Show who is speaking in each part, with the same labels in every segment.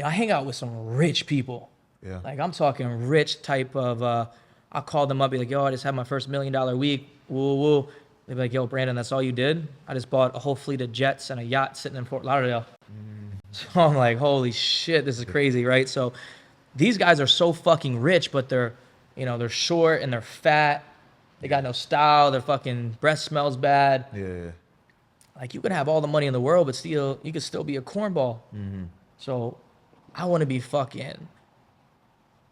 Speaker 1: I hang out with some rich people.
Speaker 2: Yeah.
Speaker 1: Like I'm talking rich type of, I'll call them up, be like, yo, I just had my first $1 million week. Woo, woo. They'd be like, yo, Branden, that's all you did? I just bought a whole fleet of jets and a yacht sitting in Fort Lauderdale. So I'm like, holy shit, this is crazy, right? So these guys are so fucking rich, but they're short and they're fat. They got no style. Their fucking breath smells bad.
Speaker 2: Yeah.
Speaker 1: Like you could have all the money in the world, but still, you could still be a cornball.
Speaker 2: Mm-hmm.
Speaker 1: So I want to be fucking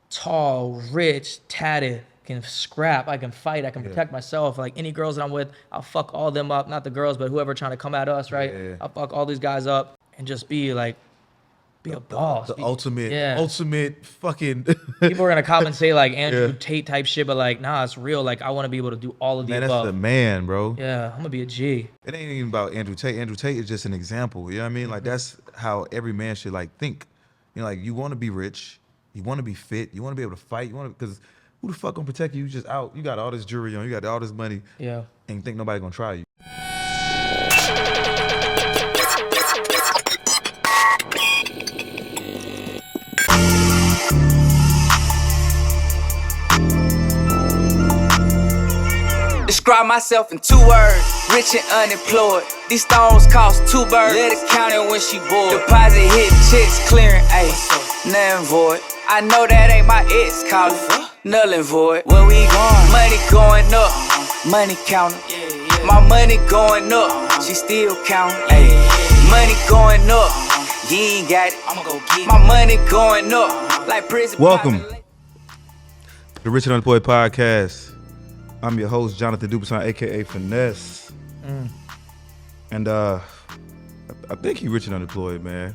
Speaker 1: tall, rich, tatted, can scrap, I can fight, I can protect myself. Like any girls that I'm with, I'll fuck all them up. Not the girls, but whoever trying to come at us, right?
Speaker 2: Yeah.
Speaker 1: I'll fuck all these guys up and just be like, be a boss.
Speaker 2: The ultimate fucking.
Speaker 1: People are gonna comment and say like Andrew Tate type shit, but like, nah, it's real. Like I want to be able to do all of the above.
Speaker 2: That's the man, bro.
Speaker 1: Yeah, I'm gonna be a G.
Speaker 2: It ain't even about Andrew Tate. Andrew Tate is just an example. You know what I mean? Like that's how every man should like think. You know, like you want to be rich, you want to be fit, you want to be able to fight, because who the fuck gonna protect you? You just out. You got all this jewelry on, you got all this money.
Speaker 1: Yeah.
Speaker 2: And you think nobody gonna try you.
Speaker 3: Describe myself in 2 words, rich and unemployed. These stones cost 2 birds. Let it count it when she bored. Deposit hit, checks clearing, ayy, nothing void. I know that ain't my ex calling, null and void. Where we going? Money going up, money counting. My money going up, she still counting, ayy. Money going up, you ain't got it. I'ma go get it. My money going up, like prison.
Speaker 2: Welcome to the Rich and Unemployed podcast. I'm your host, Jonathan Dubuisson, aka Finesse. And I think you rich and unemployed, man.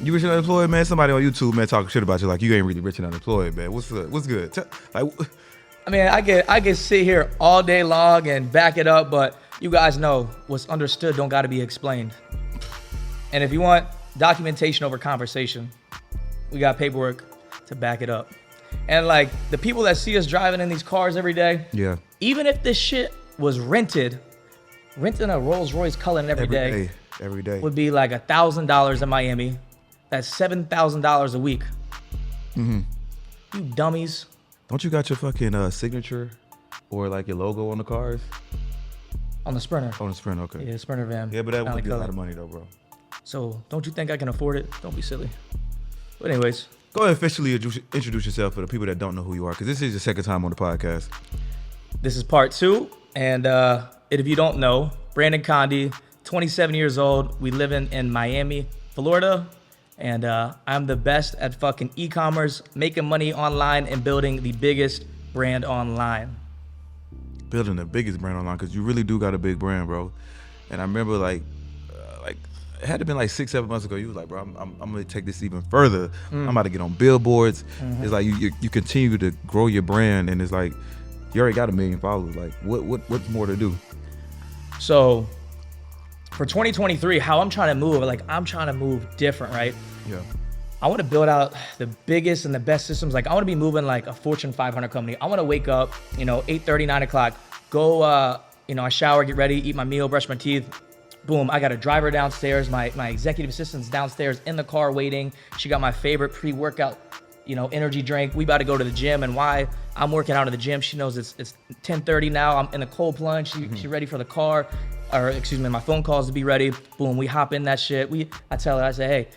Speaker 2: You rich and unemployed, man? Somebody on YouTube, man, talking shit about you like you ain't really rich and unemployed, man. What's good?
Speaker 1: I mean, I can sit here all day long and back it up, but you guys know what's understood don't gotta be explained. And if you want documentation over conversation, we got paperwork to back it up. And like the people that see us driving in these cars every day,
Speaker 2: yeah.
Speaker 1: Even if this shit was renting a Rolls Royce Cullinan every day would be like $1,000 in Miami. That's $7,000 a week.
Speaker 2: Mm-hmm.
Speaker 1: You dummies.
Speaker 2: Don't you got your fucking signature or like your logo on the cars?
Speaker 1: On the Sprinter.
Speaker 2: On the Sprinter, okay.
Speaker 1: Yeah, Sprinter van.
Speaker 2: Yeah, but that would be a lot of money though, bro.
Speaker 1: So don't you think I can afford it? Don't be silly. But anyways.
Speaker 2: Go ahead and officially introduce yourself for the people that don't know who you are, because this is your second time on the podcast. This
Speaker 1: is part 2, and if you don't know, Branden Condy, 27 years old. We live in Miami, Florida, and I'm the best at fucking e-commerce, making money online, and building the biggest brand online.
Speaker 2: Building the biggest brand online, because you really do got a big brand, bro. And I remember like it had to been like 6-7 months ago. You was like, bro, I'm gonna take this even further. I'm about to get on billboards. It's like you continue to grow your brand, and it's like you already got 1 million followers. Like what's more to do?
Speaker 1: So for 2023, how I'm trying to move, like I'm trying to move different, right?
Speaker 2: Yeah. I
Speaker 1: want to build out the biggest and the best systems. Like I want to be moving like a Fortune 500 company. I want to wake up, 8:30, 9 o'clock, go, I shower, get ready, eat my meal, brush my teeth. Boom, I got a driver downstairs. My executive assistant's downstairs in the car waiting. She got my favorite pre-workout, energy drink. We about to go to the gym, and why I'm working out in the gym, she knows it's 10:30 now. I'm in a cold plunge. She ready for the car, my phone calls to be ready. Boom, we hop in that shit. I tell her, I say, hey,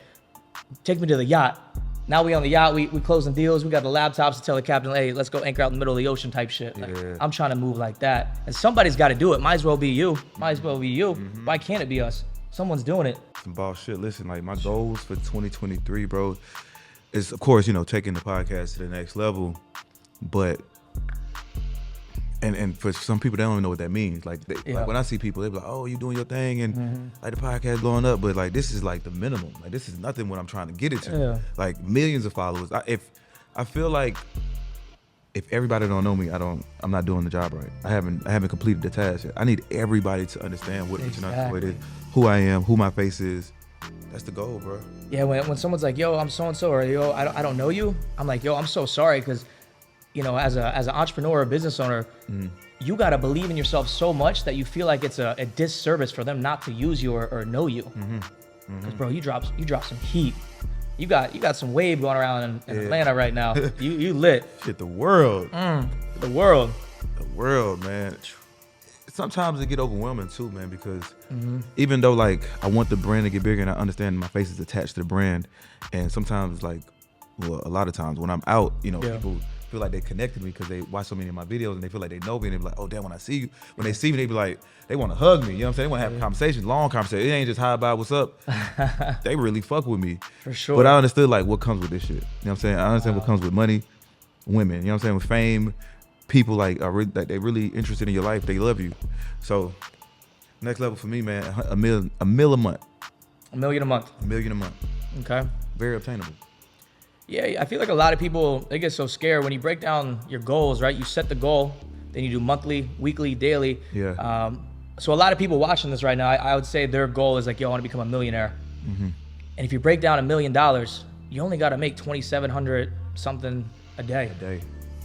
Speaker 1: take me to the yacht. Now we on the yacht, we closing deals. We got the laptops to tell the captain, hey, let's go anchor out in the middle of the ocean type shit. Like, I'm trying to move like that. And somebody's got to do it. Might as well be you. Why can't it be us? Someone's doing it.
Speaker 2: Some boss shit. Listen, like my goals for 2023, bro, is of course, taking the podcast to the next level. But and for some people, they don't even know what that means. Like when I see people, they be like, oh, you doing your thing, and like the podcast blowing up. But like this is like the minimum. Like this is nothing what I'm trying to get it to.
Speaker 1: Yeah.
Speaker 2: Like millions of followers. I feel like if everybody don't know me, I'm not doing the job right. I haven't completed the task yet. I need everybody to understand what it is, who I am, who my face is. That's the goal, bro.
Speaker 1: Yeah, when someone's like, yo, I'm so and so, or yo, I don't know you. I'm like, yo, I'm so sorry, because as an entrepreneur or business owner, you gotta believe in yourself so much that you feel like it's a disservice for them not to use you or know you. Because bro, you drop some heat. You got some wave going around in Atlanta right now. You lit.
Speaker 2: Shit, the world.
Speaker 1: The world.
Speaker 2: The world, man. Sometimes it get overwhelming too, man, because even though like I want the brand to get bigger and I understand my face is attached to the brand, and sometimes like, well, a lot of times when I'm out, you know, people feel like they connected me because they watch so many of my videos and they feel like they know me and they be like, oh damn, when I see you, when they see me, they be like, they want to hug me, you know what I'm saying? They want to have conversations, long conversations. It ain't just hi, bye, what's up. They really fuck with me.
Speaker 1: For sure.
Speaker 2: But I understood like what comes with this shit. You know what I'm saying? I understand what comes with money, women, you know what I'm saying? With fame, people like are really, like they really interested in your life. They love you. So next level for me, man, a mil a month.
Speaker 1: $1 million a month.
Speaker 2: $1 million a month.
Speaker 1: Okay.
Speaker 2: Very obtainable.
Speaker 1: Yeah, I feel like a lot of people, they get so scared when you break down your goals, right? You set the goal, then you do monthly, weekly, daily.
Speaker 2: Yeah.
Speaker 1: So a lot of people watching this right now, I would say their goal is like, yo, I want to become a millionaire. And if you break down $1 million, you only got to make 2,700 something a day.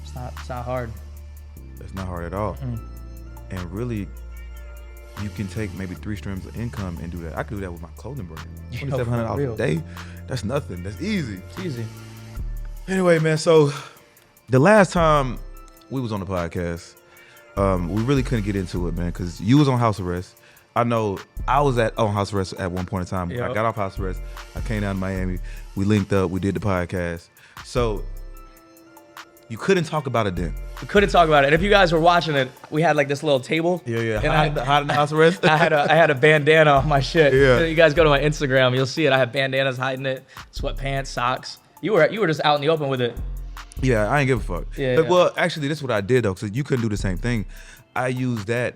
Speaker 1: It's not hard.
Speaker 2: It's not hard at all. And really, you can take maybe 3 streams of income and do that. I could do that with my clothing brand. $2,700 a day. That's nothing. That's easy.
Speaker 1: It's easy.
Speaker 2: Anyway, man, so the last time we was on the podcast, we really couldn't get into it, man, because you was on house arrest. I know I was on house arrest at one point in time. I got off house arrest. I came down to Miami. We linked up. We did the podcast. So you couldn't talk about it then.
Speaker 1: We couldn't talk about it. And if you guys were watching it, we had like this little table.
Speaker 2: Yeah.
Speaker 1: And
Speaker 2: hiding the house arrest.
Speaker 1: I had a bandana on my shit.
Speaker 2: Yeah.
Speaker 1: You guys go to my Instagram, you'll see it. I have bandanas hiding it, sweatpants, socks. You were just out in the open with it.
Speaker 2: Yeah, I ain't give a fuck.
Speaker 1: Yeah,
Speaker 2: But,
Speaker 1: yeah.
Speaker 2: well, actually, this is what I did, though, because you couldn't do the same thing. I used that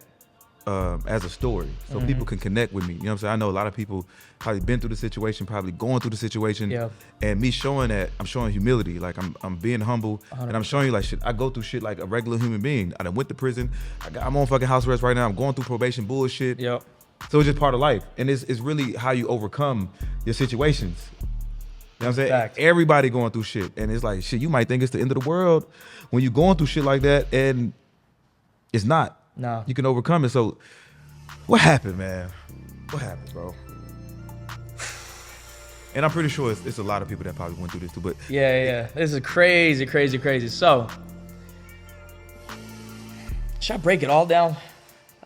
Speaker 2: as a story so people can connect with me. You know what I'm saying? I know a lot of people probably been through the situation, probably going through the situation.
Speaker 1: Yeah.
Speaker 2: And me showing that, I'm showing humility. Like, I'm being humble.
Speaker 1: 100%.
Speaker 2: And I'm showing you, like, shit, I go through shit like a regular human being. I done went to prison. I'm on fucking house arrest right now. I'm going through probation bullshit.
Speaker 1: Yep.
Speaker 2: So it's just part of life. And it's really how you overcome your situations. You know what I'm saying?
Speaker 1: Fact.
Speaker 2: Everybody going through shit. And it's like, shit, you might think it's the end of the world when you're going through shit like that, and it's not.
Speaker 1: No.
Speaker 2: You can overcome it. So what happened, man? What happened, bro? And I'm pretty sure it's a lot of people that probably went through this too, but
Speaker 1: Yeah. This is crazy. So, should I break it all down?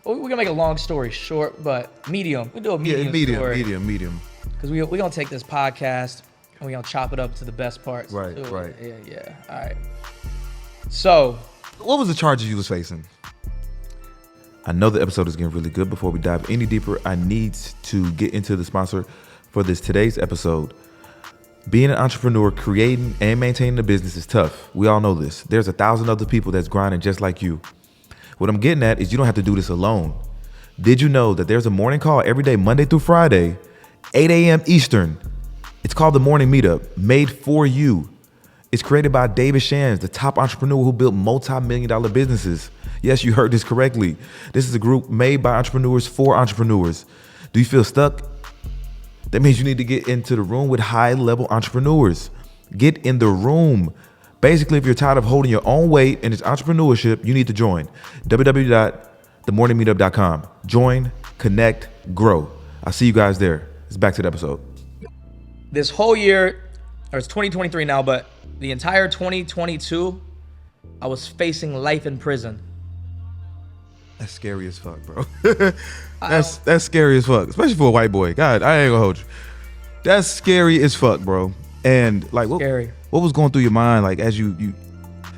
Speaker 1: We're gonna make a long story short, but medium. We do a medium story.
Speaker 2: medium.
Speaker 1: Because we're gonna take this podcast and we're gonna chop it up to the best parts.
Speaker 2: Right.
Speaker 1: Yeah. All right. So,
Speaker 2: What was the charges you was facing? I know the episode is getting really good. Before we dive any deeper, I need to get into the sponsor for today's episode. Being an entrepreneur, creating and maintaining a business is tough. We all know this. There's 1,000 other people that's grinding just like you. What I'm getting at is you don't have to do this alone. Did you know that there's a morning call every day, Monday through Friday, 8 a.m. Eastern? It's called the Morning Meetup, made for you. It's created by David Shands, the top entrepreneur who built multi-million-dollar businesses. Yes, you heard this correctly. This is a group made by entrepreneurs for entrepreneurs. Do you feel stuck? That means you need to get into the room with high-level entrepreneurs. Get in the room. Basically, if you're tired of holding your own weight in this entrepreneurship, you need to join. www.themorningmeetup.com. Join, connect, grow. I'll see you guys there. It's back to the episode.
Speaker 1: this whole year, or it's 2023 now, but the entire 2022, I was facing life in prison.
Speaker 2: That's scary as fuck, bro. That's scary as fuck, especially for a white boy. God, I ain't gonna hold you. That's scary as fuck, bro. And like, what was going through your mind, like as you?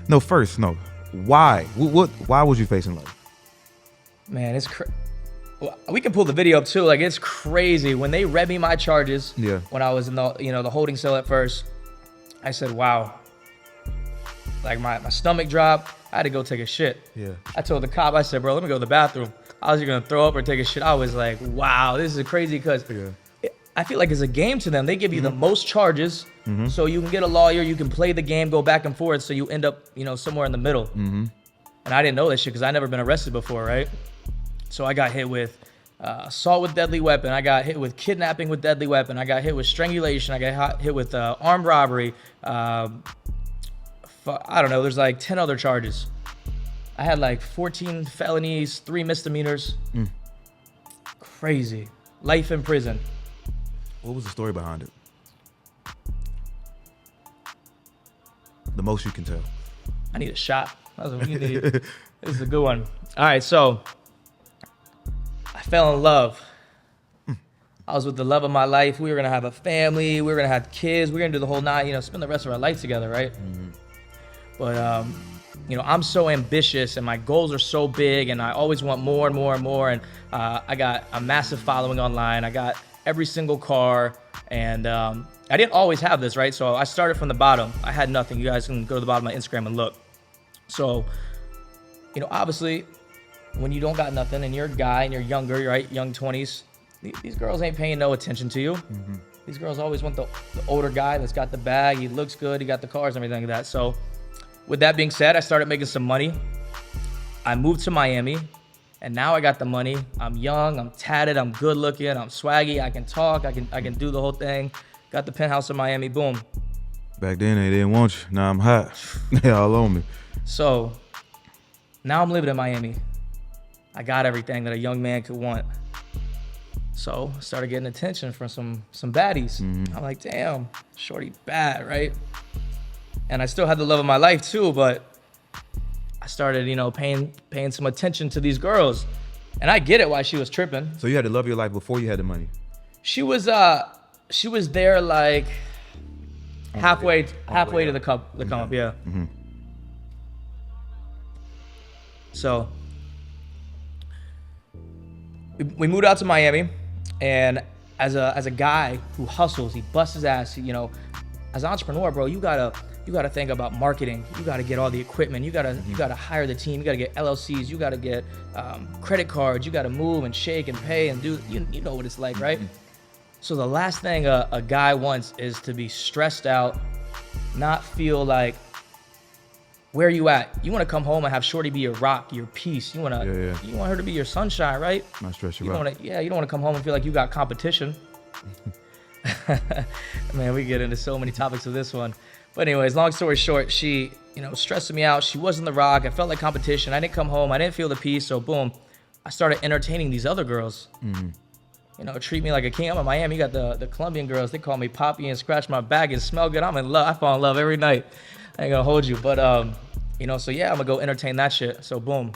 Speaker 2: No, first, no. Why? Why was you facing life?
Speaker 1: Man, it's we can pull the video up too. Like, it's crazy when they read me my charges.
Speaker 2: Yeah.
Speaker 1: When I was in the holding cell at first, I said, wow. Like my stomach dropped. I had to go take a shit.
Speaker 2: Yeah.
Speaker 1: I told the cop, I said, bro, let me go to the bathroom. I was either gonna throw up or take a shit. I was like, wow, this is crazy because I feel like it's a game to them. They give you the most charges, so you can get a lawyer, you can play the game, go back and forth, so you end up, somewhere in the middle. And I didn't know this shit because I never been arrested before, right? So I got hit with assault with deadly weapon. I got hit with kidnapping with deadly weapon. I got hit with strangulation. I got hit with armed robbery. I don't know. There's like 10 other charges. I had like 14 felonies, 3 misdemeanors. Crazy. Life in prison.
Speaker 2: What was the story behind it? The most you can tell.
Speaker 1: I need a shot. That's what you need. This is a good one. All right, so I fell in love. I was with the love of my life. We were gonna have a family. We were gonna have kids. We were gonna do the whole nine. You know, spend the rest of our life together, right? But you know, I'm so ambitious and my goals are so big, and I always want more and more and more. And I got a massive following online. I got every single car, and I didn't always have this, right? So I started from the bottom. I had nothing. You guys can go to the bottom of my Instagram and look. So, you know, obviously, when you don't got nothing and you're a guy and you're younger, right, young 20s, these girls ain't paying no attention to you. These girls always want the older guy that's got the bag. He looks good. He got the cars and everything like that. So with that being said, I started making some money. I moved to Miami, and now I got the money. I'm young. I'm tatted. I'm good looking. I'm swaggy. I can talk. I can do the whole thing. Got the penthouse in Miami. Boom.
Speaker 2: Back then, they didn't want you. Now I'm hot. They all on me.
Speaker 1: So now I'm living in Miami. I got everything that a young man could want. So I started getting attention from some baddies. I'm like, damn, shorty bad, right? And I still had the love of my life too, but I started, you know, paying some attention to these girls. And I get it why she was tripping.
Speaker 2: So you had to love your life before you had the money.
Speaker 1: She was there like halfway to the come up, yeah. So we moved out to Miami, and as a guy who hustles, he busts his ass. You know, as an entrepreneur, bro, you gotta think about marketing. You gotta get all the equipment. You gotta hire the team. You gotta get LLCs. You gotta get credit cards. You gotta move and shake and pay and do. You know what it's like, right? So the last thing a guy wants is to be stressed out, not feel like, where you at? You want to come home and have shorty be your rock, your peace. You want her to be your sunshine, right?
Speaker 2: Not stress you
Speaker 1: out. You don't want to come home and feel like you got competition. Man, we get into so many topics with this one. But anyways, long story short, she, you know, stressing me out. She wasn't the rock. I felt like competition. I didn't come home. I didn't feel the peace. So boom, I started entertaining these other girls. You know, treat me like a king. I'm in Miami. You got the Colombian girls. They call me Poppy and scratch my back and smell good. I'm in love. I fall in love every night. I ain't gonna hold you. But, you know, so yeah, I'm gonna go entertain that shit. So boom,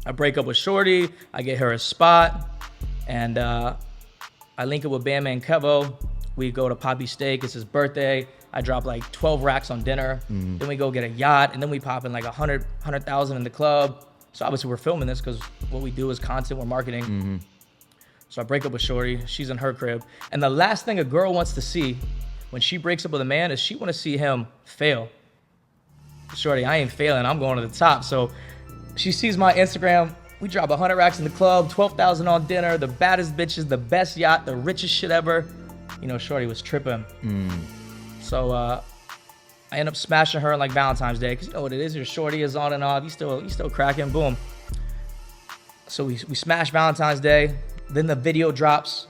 Speaker 1: I break up with shorty. I get her a spot. And I link up with Bama and Kevo. We go to Poppy's Steak. It's his birthday. I drop like 12 racks on dinner. Then we go get a yacht. And then we pop in like 100,000 in the club. So obviously we're filming this because what we do is content, we're marketing. So I break up with shorty. She's in her crib. And the last thing a girl wants to see when she breaks up with a man is she want to see him fail. Shorty, I ain't failing. I'm going to the top. So she sees my Instagram. We drop 100 racks in the club, 12,000 on dinner, the baddest bitches, the best yacht, the richest shit ever. You know, shorty was tripping. So I end up smashing her on like Valentine's Day, because you know what it is. Your shorty is on and off. You still cracking. Boom. So we smash Valentine's Day. Then the video drops.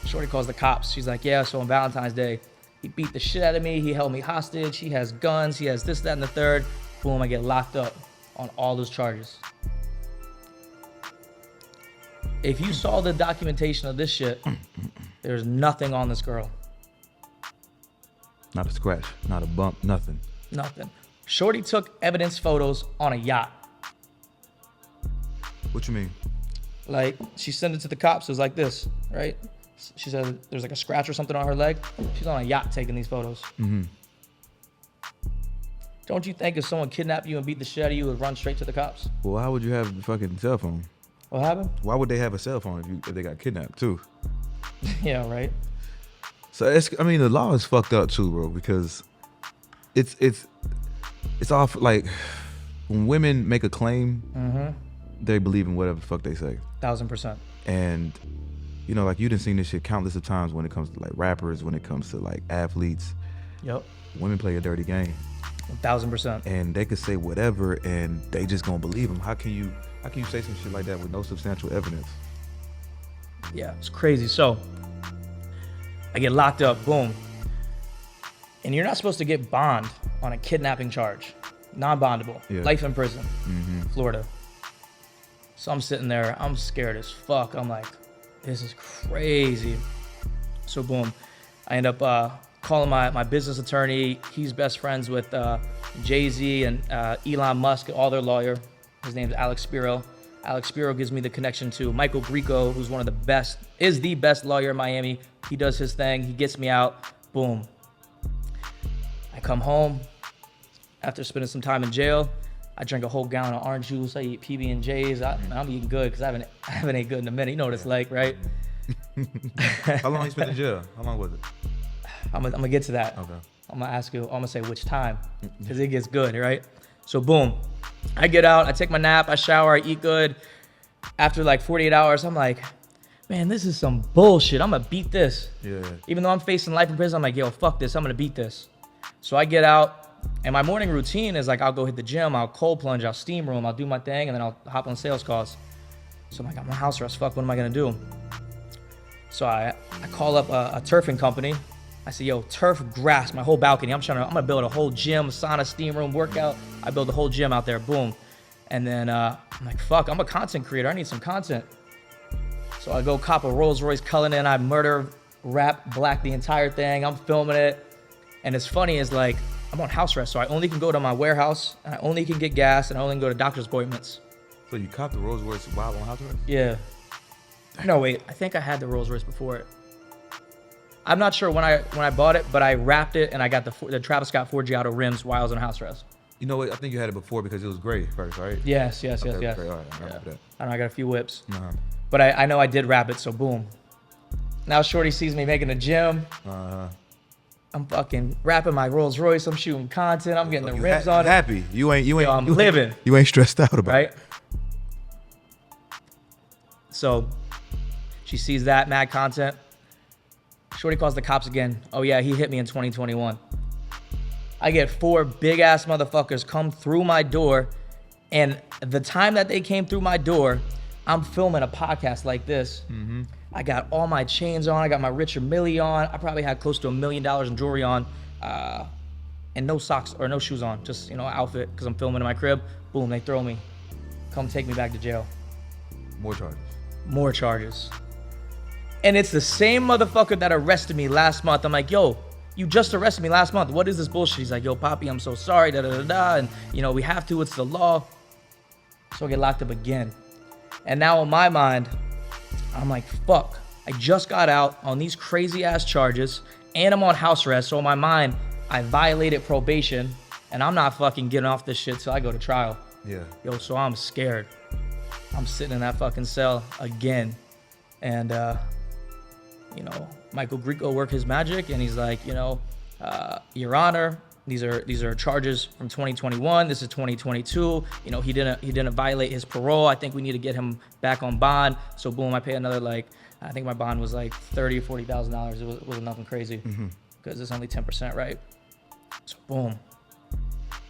Speaker 1: Shorty calls the cops. She's like, yeah, so on Valentine's Day, he beat the shit out of me. He held me hostage. He has guns. He has this, that, and the third. Boom, I get locked up on all those charges. If you saw the documentation of this shit, there's nothing on this girl.
Speaker 2: Not a scratch, not a bump, nothing.
Speaker 1: Nothing. Shorty took evidence photos on a yacht.
Speaker 2: What you mean?
Speaker 1: Like, she sent it to the cops. It was like this, right? She said there's like a scratch or something on her leg. She's on a yacht taking these photos. Don't you think if someone kidnapped you and beat the shit out of you, would run straight to the cops?
Speaker 2: Well, why would you have a fucking cell phone?
Speaker 1: What happened?
Speaker 2: Why would they have a cell phone if they got kidnapped too?
Speaker 1: Yeah, right.
Speaker 2: So the law is fucked up too, bro, because it's all like when women make a claim, they believe in whatever the fuck they say.
Speaker 1: 1000%.
Speaker 2: And you know, like you done seen this shit countless of times when it comes to like rappers, when it comes to like athletes.
Speaker 1: Yep.
Speaker 2: Women play a dirty game.
Speaker 1: 1000%.
Speaker 2: And they could say whatever, and they just gonna believe them. How can you say some shit like that with no substantial evidence?
Speaker 1: Yeah, it's crazy. So I get locked up, boom. And you're not supposed to get bond on a kidnapping charge. Non-bondable.
Speaker 2: Yeah.
Speaker 1: Life in prison. Florida. So I'm sitting there, I'm scared as fuck. I'm like, this is crazy. So boom, I end up calling my business attorney. He's best friends with Jay-Z and Elon Musk, all their lawyer. His name's Alex Spiro. Alex Spiro gives me the connection to Michael Grieco, who's is the best lawyer in Miami. He does his thing. He gets me out. Boom. I come home after spending some time in jail. I drink a whole gallon of orange juice. I eat PB&Js. I'm eating good because I haven't ate good in a minute. You know what it's like, right?
Speaker 2: How long you spent in jail? How long was it?
Speaker 1: I'm gonna get to that.
Speaker 2: Okay.
Speaker 1: I'm gonna ask you. I'm gonna say which time, because it gets good, right? So boom, I get out. I take my nap. I shower. I eat good. After like 48 hours, I'm like, man, this is some bullshit. I'm gonna beat this.
Speaker 2: Yeah.
Speaker 1: Even though I'm facing life in prison, I'm like, yo, fuck this. I'm gonna beat this. So I get out. And my morning routine is like, I'll go hit the gym, I'll cold plunge, I'll steam room, I'll do my thing, and then I'll hop on sales calls. So I'm like, I'm on house arrest, fuck, what am I gonna do? So I call up a turfing company. I say, yo, turf grass, my whole balcony. I'm gonna build a whole gym, sauna, steam room, workout. I build the whole gym out there, boom. And then I'm like, fuck, I'm a content creator, I need some content. So I go cop a Rolls Royce Cullinan, I murder, rap, black the entire thing, I'm filming it. And it's funny is like, I'm on house arrest, so I only can go to my warehouse, and I only can get gas, and I only can go to doctor's appointments.
Speaker 2: So you copped the Rolls Royce while on house arrest?
Speaker 1: Yeah. No, wait. I think I had the Rolls Royce before it. I'm not sure when I bought it, but I wrapped it, and I got the Travis Scott 4Giotto rims while I was on house arrest.
Speaker 2: You know what? I think you had it before because it was gray first, right?
Speaker 1: Yes.
Speaker 2: Great. All right, I
Speaker 1: Yeah.
Speaker 2: remember that.
Speaker 1: I know I got a few whips,
Speaker 2: Uh-huh.
Speaker 1: but I know I did wrap it, so boom. Now Shorty sees me making the gym.
Speaker 2: Uh-huh.
Speaker 1: I'm fucking rapping my Rolls Royce. I'm shooting content. I'm getting the rims on it.
Speaker 2: Happy. You ain't.
Speaker 1: Yo, I'm living.
Speaker 2: You ain't stressed out about
Speaker 1: Right?
Speaker 2: it.
Speaker 1: So she sees that mad content. Shorty calls the cops again. Oh yeah, he hit me in 2021. I get 4 big ass motherfuckers come through my door, and the time that they came through my door, I'm filming a podcast like this. Mm-hmm. I got all my chains on. I got my Richard Mille on. I probably had close to $1 million in jewelry on, and no socks or no shoes on. Just outfit because I'm filming in my crib. Boom, they throw me. Come take me back to jail. More charges. And it's the same motherfucker that arrested me last month. I'm like, yo, you just arrested me last month. What is this bullshit? He's like, yo, Poppy, I'm so sorry. Da da da da. And we have to. It's the law. So I get locked up again. And now in my mind, I'm like, fuck, I just got out on these crazy ass charges and I'm on house arrest. So in my mind, I violated probation and I'm not fucking getting off this shit till I go to trial.
Speaker 2: Yeah.
Speaker 1: Yo, so I'm scared. I'm sitting in that fucking cell again. And, Michael Grieco worked his magic and he's like, Your Honor, these are charges from 2021. This is 2022. He didn't violate his parole. I think we need to get him back on bond. So boom, I pay another I think my bond was like $30,000 or $40,000. It wasn't nothing crazy because it's only 10%, right? So boom.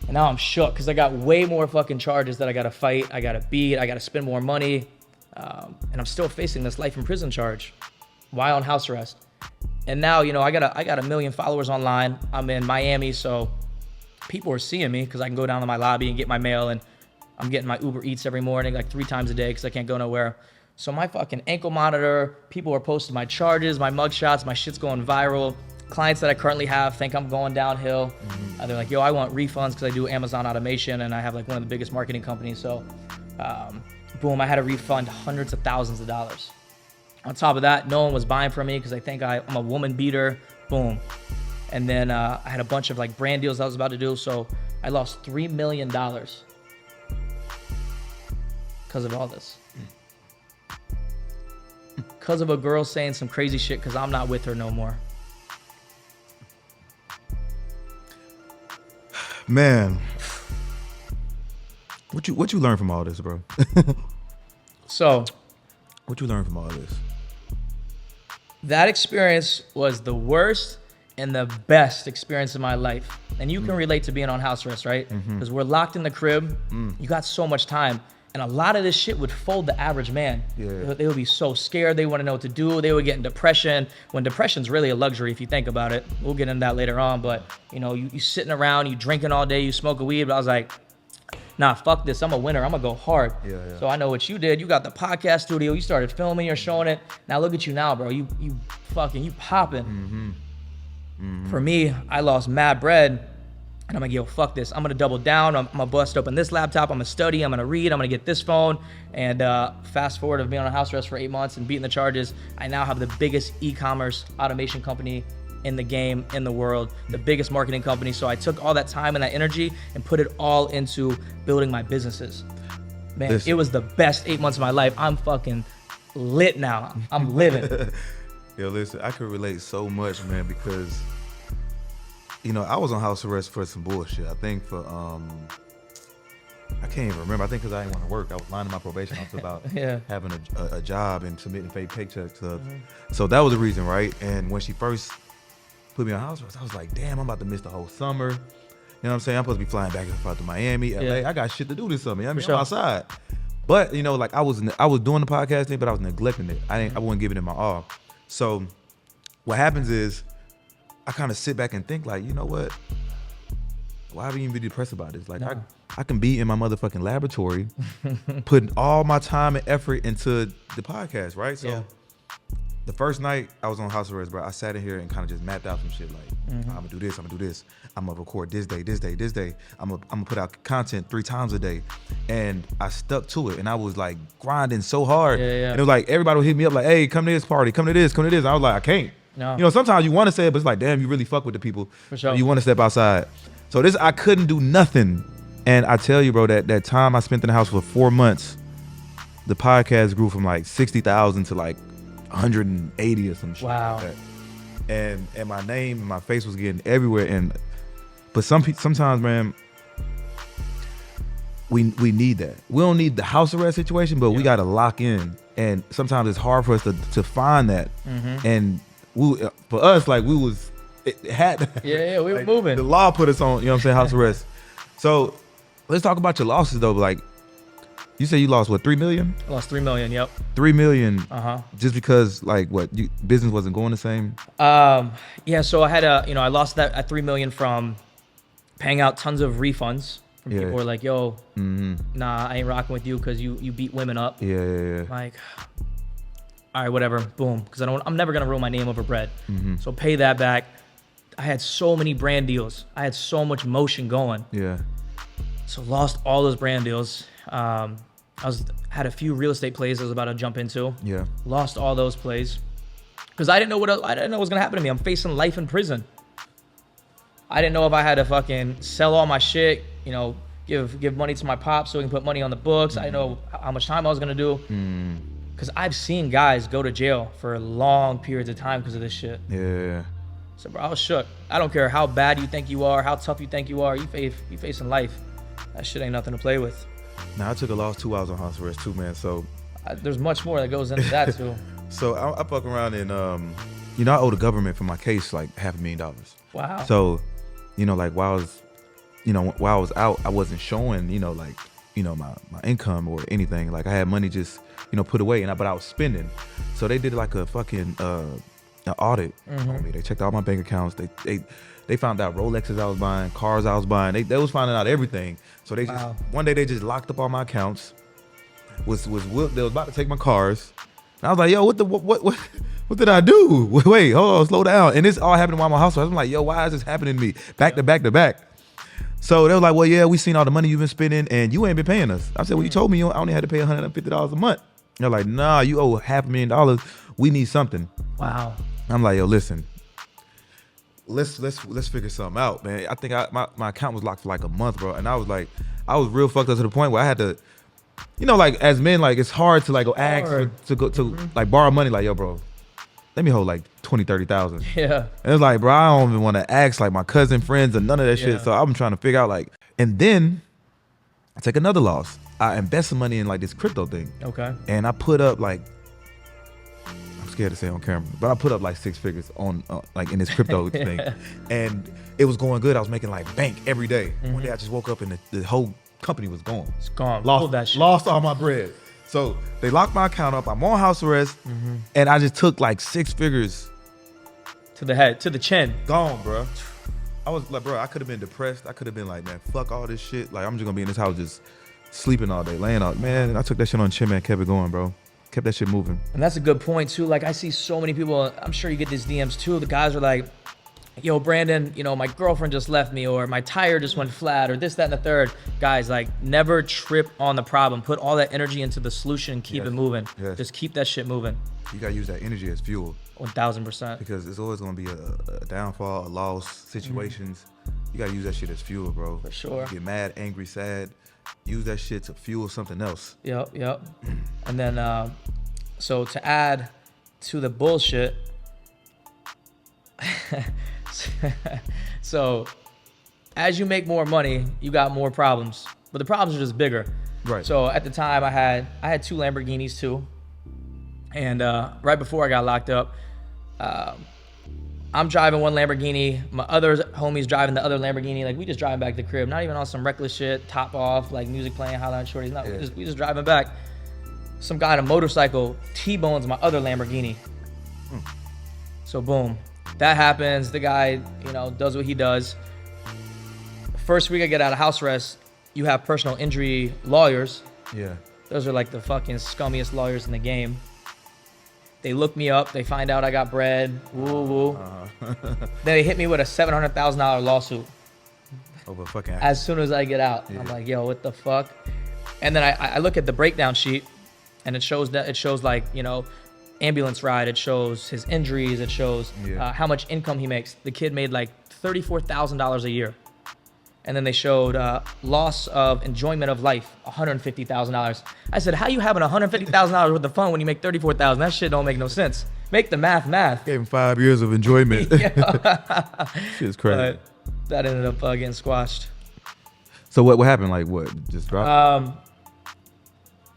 Speaker 1: And now I'm shook because I got way more fucking charges that I gotta fight. I gotta beat. I gotta spend more money, and I'm still facing this life in prison charge while on house arrest. And now, I got 1 million followers online. I'm in Miami, so people are seeing me because I can go down to my lobby and get my mail, and I'm getting my Uber Eats every morning, like 3 times a day because I can't go nowhere. So my fucking ankle monitor, people are posting my charges, my mugshots, my shit's going viral. Clients that I currently have think I'm going downhill. They're like, yo, I want refunds because I do Amazon automation and I have one of the biggest marketing companies. So boom, I had to refund hundreds of thousands of dollars. On top of that, no one was buying from me because they think I'm a woman beater. Boom. And then I had a bunch of brand deals I was about to do. So I lost $3 million because of all this. Because of a girl saying some crazy shit because I'm not with her no more.
Speaker 2: Man, what you learn from all this, bro?
Speaker 1: So,
Speaker 2: what you learn from all this?
Speaker 1: That experience was the worst and the best experience of my life. And you can relate to being on house arrest, right? Because we're locked in the crib. You got so much time. And a lot of this shit would fold the average man.
Speaker 2: Yeah.
Speaker 1: They would be so scared. They wouldn't know what to do. They would get in depression, when depression's really a luxury if you think about it. We'll get into that later on. But, you sitting around, you drinking all day, you smoking weed. But I was like, nah, fuck this. I'm a winner. I'm going to go hard.
Speaker 2: Yeah.
Speaker 1: So I know what you did. You got the podcast studio. You started filming. You're showing it. Now look at you now, bro. You popping. For me, I lost mad bread. And I'm like, yo, fuck this. I'm gonna double down. I'm gonna bust open this laptop. I'm gonna study. I'm gonna read. I'm gonna get this phone. And fast forward of being on house arrest for 8 months and beating the charges, I now have the biggest e-commerce automation company in the game, in the world, the biggest marketing company. So I took all that time and that energy and put it all into building my businesses. Man,
Speaker 2: Listen.
Speaker 1: It was the best 8 months of my life. I'm fucking lit now. I'm living.
Speaker 2: Yo, listen, I could relate so much, man, because I was on house arrest for some bullshit. I think for I can't even remember. I think because I didn't want to work. I was lying to my probation officer about having a job and submitting fake paychecks. So that was the reason, right? And when she first put me on house arrest, I was like, damn, I'm about to miss the whole summer. You know what I'm saying? I'm supposed to be flying back and forth to Miami, LA. I got shit to do this summer. I'm outside. But like I was doing the podcast thing, but I was neglecting it. I wasn't giving it my all. So what happens is I kind of sit back and think like, you know what? Why would you even be depressed about this? Like I can be in my motherfucking laboratory, putting all my time and effort into the podcast, right? So the first night I was on house arrest, bro, I sat in here and kind of just mapped out some shit like, I'm gonna do this, I'm gonna do this. I'm gonna record this day, this day, this day. I'm gonna put out content 3 times a day. And I stuck to it and I was like grinding so hard. And it was like, everybody would hit me up like, hey, come to this party, come to this, come to this. And I was like, I can't. No. Sometimes you want to say it, but it's like, damn, you really fuck with the people.
Speaker 1: For sure.
Speaker 2: You want to step outside. So I couldn't do nothing. And I tell you, bro, that time I spent in the house for 4 months, the podcast grew from like 60,000 to like 180 or some shit.
Speaker 1: Wow.
Speaker 2: Like that. And my name and my face was getting everywhere. But sometimes, man, we need that. We don't need the house arrest situation, but we got to lock in. And sometimes it's hard for us to find that. And for us, like we had
Speaker 1: we were moving.
Speaker 2: The law put us on, house arrest. So let's talk about your losses though. Like you said you lost what, 3 million?
Speaker 1: I lost 3 million, yep.
Speaker 2: 3 million just because like business wasn't going the same?
Speaker 1: So I had I lost that 3 million from paying out tons of refunds from people who were like, yo, nah, I ain't rocking with you because you beat women up. Like, all right, whatever, boom. Because I'm never gonna ruin my name over bread. So pay that back. I had so many brand deals. I had so much motion going. So lost all those brand deals. Had a few real estate plays I was about to jump into. Lost all those plays because I didn't know what was gonna happen to me. I'm facing life in prison. I didn't know if I had to fucking sell all my shit, give money to my pops so we can put money on the books. I didn't know how much time I was gonna do. Because I've seen guys go to jail for long periods of time because of this shit. So, bro, I was shook. I don't care how bad you think you are, how tough you think you are. You facing life. That shit ain't nothing to play with.
Speaker 2: Now, I took a loss 2 hours on house arrest too, man. So
Speaker 1: there's much more that goes into that too.
Speaker 2: So I fuck around and I owe the government for my case like $500,000.
Speaker 1: Wow.
Speaker 2: So, like while I was out, I wasn't showing, my income or anything. Like I had money just, put away, but I was spending. So they did like a fucking an audit on me. They checked all my bank accounts. They found out Rolexes I was buying, cars I was buying. They was finding out everything. So they just one day they just locked up all my accounts. Was whooped. They was about to take my cars. And I was like, yo, what did I do? Wait, hold on, slow down. And this all happened while I'm on house arrest. I'm like, yo, why is this happening to me? Back to back to back. So they was like, well, yeah, we seen all the money you've been spending and you ain't been paying us. I said, well, you told me I only had to pay $150 a month. They're like, nah, you owe $500,000. We need something.
Speaker 1: Wow.
Speaker 2: I'm like, yo, listen, let's figure something out, man. I think my account was locked for like a month, bro. And I was real fucked up to the point where I had to, like as men, like it's hard to like go ask to like borrow money. Like, yo, bro, let me hold like 20, 30,000.
Speaker 1: Yeah.
Speaker 2: And it's like, bro, I don't even want to ask like my cousin, friends, or none of that shit. So I'm trying to figure out like, and then I take another loss. I invest some money in like this crypto thing.
Speaker 1: Okay.
Speaker 2: And I put up like, I'm scared to say on camera, but I put up like 6 figures on like in this crypto thing. And it was going good. I was making like bank every day. One day I just woke up and the whole company was gone.
Speaker 1: It's gone.
Speaker 2: Lost all my bread. So they locked my account up. I'm on house arrest, and I just took like 6 figures
Speaker 1: to the head, to the chin.
Speaker 2: Gone, bro. I was like, bro, I could have been depressed. I could have been like, man, fuck all this shit. Like, I'm just gonna be in this house just sleeping all day, laying out. Man, I took that shit on the chin, man, kept it going, bro. Kept that shit moving.
Speaker 1: And that's a good point too. Like, I see so many people, I'm sure you get these DMs too. The guys are like, yo, Branden, you know, my girlfriend just left me, or my tire just went flat, or this, that, and the third. Guys, like, never trip on the problem. Put all that energy into the solution and keep it moving.
Speaker 2: Yes.
Speaker 1: Just keep that shit moving.
Speaker 2: You gotta use that energy as fuel.
Speaker 1: 1000%.
Speaker 2: Because it's always gonna be a downfall, a loss, situations. You gotta use that shit as fuel, bro.
Speaker 1: For sure.
Speaker 2: You get mad, angry, sad. Use that shit to fuel something else.
Speaker 1: Yep. And then, so to add to the bullshit, so as you make more money, you got more problems, but the problems are just bigger.
Speaker 2: Right.
Speaker 1: So at the time, I had 2 Lamborghinis too, and right before I got locked up, I'm driving one Lamborghini, my other homie's driving the other Lamborghini. Like, we just driving back to the crib, not even on some reckless shit, top off, like music playing, highline shorties. No, we just driving back. Some guy on a motorcycle T-bones my other Lamborghini. So boom, that happens. The guy, you know, does what he does. First week I get out of house arrest, you have personal injury lawyers.
Speaker 2: Yeah.
Speaker 1: Those are like the fucking scummiest lawyers in the game. They look me up. They find out I got bread. Woo. Then they hit me with a $700,000 lawsuit.
Speaker 2: Over fucking.
Speaker 1: As soon as I get out, I'm like, yo, what the fuck? And then I look at the breakdown sheet, and it shows like, you know, ambulance ride. It shows his injuries. It shows how much income he makes. The kid made like $34,000 a year. And then they showed loss of enjoyment of life, $150,000. I said, how you having $150,000 worth of fun when you make $34,000? That shit don't make no sense. Make the math.
Speaker 2: Gave him 5 years of enjoyment. Shit's crazy.
Speaker 1: But that ended up getting squashed.
Speaker 2: So what happened? Like what? Just dropped?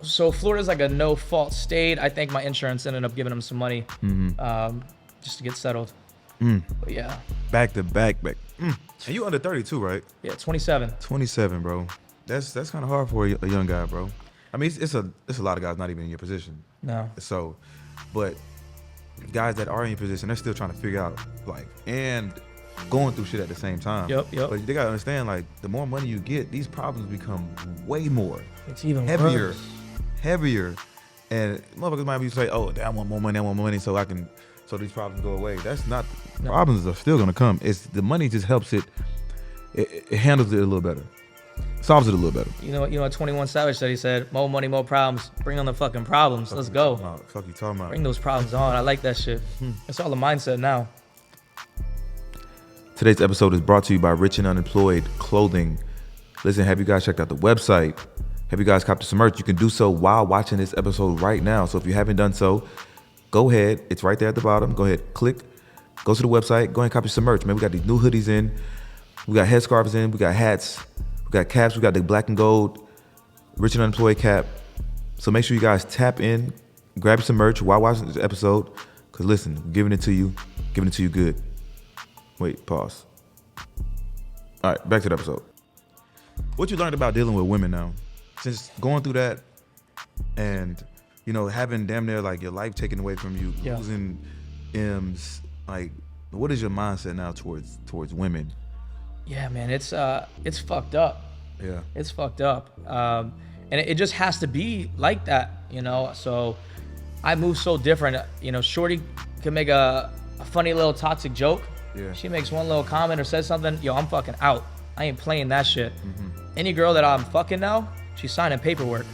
Speaker 1: So Florida's like a no-fault state. I think my insurance ended up giving them some money just to get settled. But yeah.
Speaker 2: Back to back. And you under 32, right?
Speaker 1: Yeah, 27.
Speaker 2: 27, bro. That's kind of hard for a young guy, bro. I mean, it's a lot of guys not even in your position.
Speaker 1: No.
Speaker 2: So, but guys that are in your position, they're still trying to figure out, like, and going through shit at the same time.
Speaker 1: Yep.
Speaker 2: But they gotta understand, like, the more money you get, these problems become way more.
Speaker 1: It's even
Speaker 2: heavier.
Speaker 1: worse.
Speaker 2: Heavier. And motherfuckers might be say, oh, I want more money so these problems go away. That's not, problems are still gonna come. It's the money just helps it handles it a little better. Solves it a little better.
Speaker 1: You know what 21 Savage said? He said, more money, more problems. Bring on the fucking problems. Let's go.
Speaker 2: Fuck you talking about?
Speaker 1: Bring those problems on. I like that shit. It's all the mindset now.
Speaker 2: Today's episode is brought to you by Rich and Unemployed Clothing. Listen, have you guys checked out the website? Have you guys copped some merch? You can do so while watching this episode right now. So if you haven't done so, go ahead. It's right there at the bottom. Go ahead, click. Go to the website. Go ahead and copy some merch, man. We got these new hoodies in. We got headscarves in. We got hats. We got caps. We got the black and gold Rich and Unemployed cap. So make sure you guys tap in, grab some merch while watching this episode. Because listen, we're giving it to you good. Wait, pause. All right, back to the episode. What you learned about dealing with women now? Since going through that and, you know, having damn near like your life taken away from you, losing M's, like, what is your mindset now towards women?
Speaker 1: Yeah, man, it's fucked up.
Speaker 2: Yeah.
Speaker 1: It's fucked up. And it just has to be like that, you know? So I move so different. You know, Shorty can make a funny little toxic joke.
Speaker 2: Yeah.
Speaker 1: She makes one little comment or says something, yo, I'm fucking out. I ain't playing that shit. Any girl that I'm fucking now, she's signing paperwork.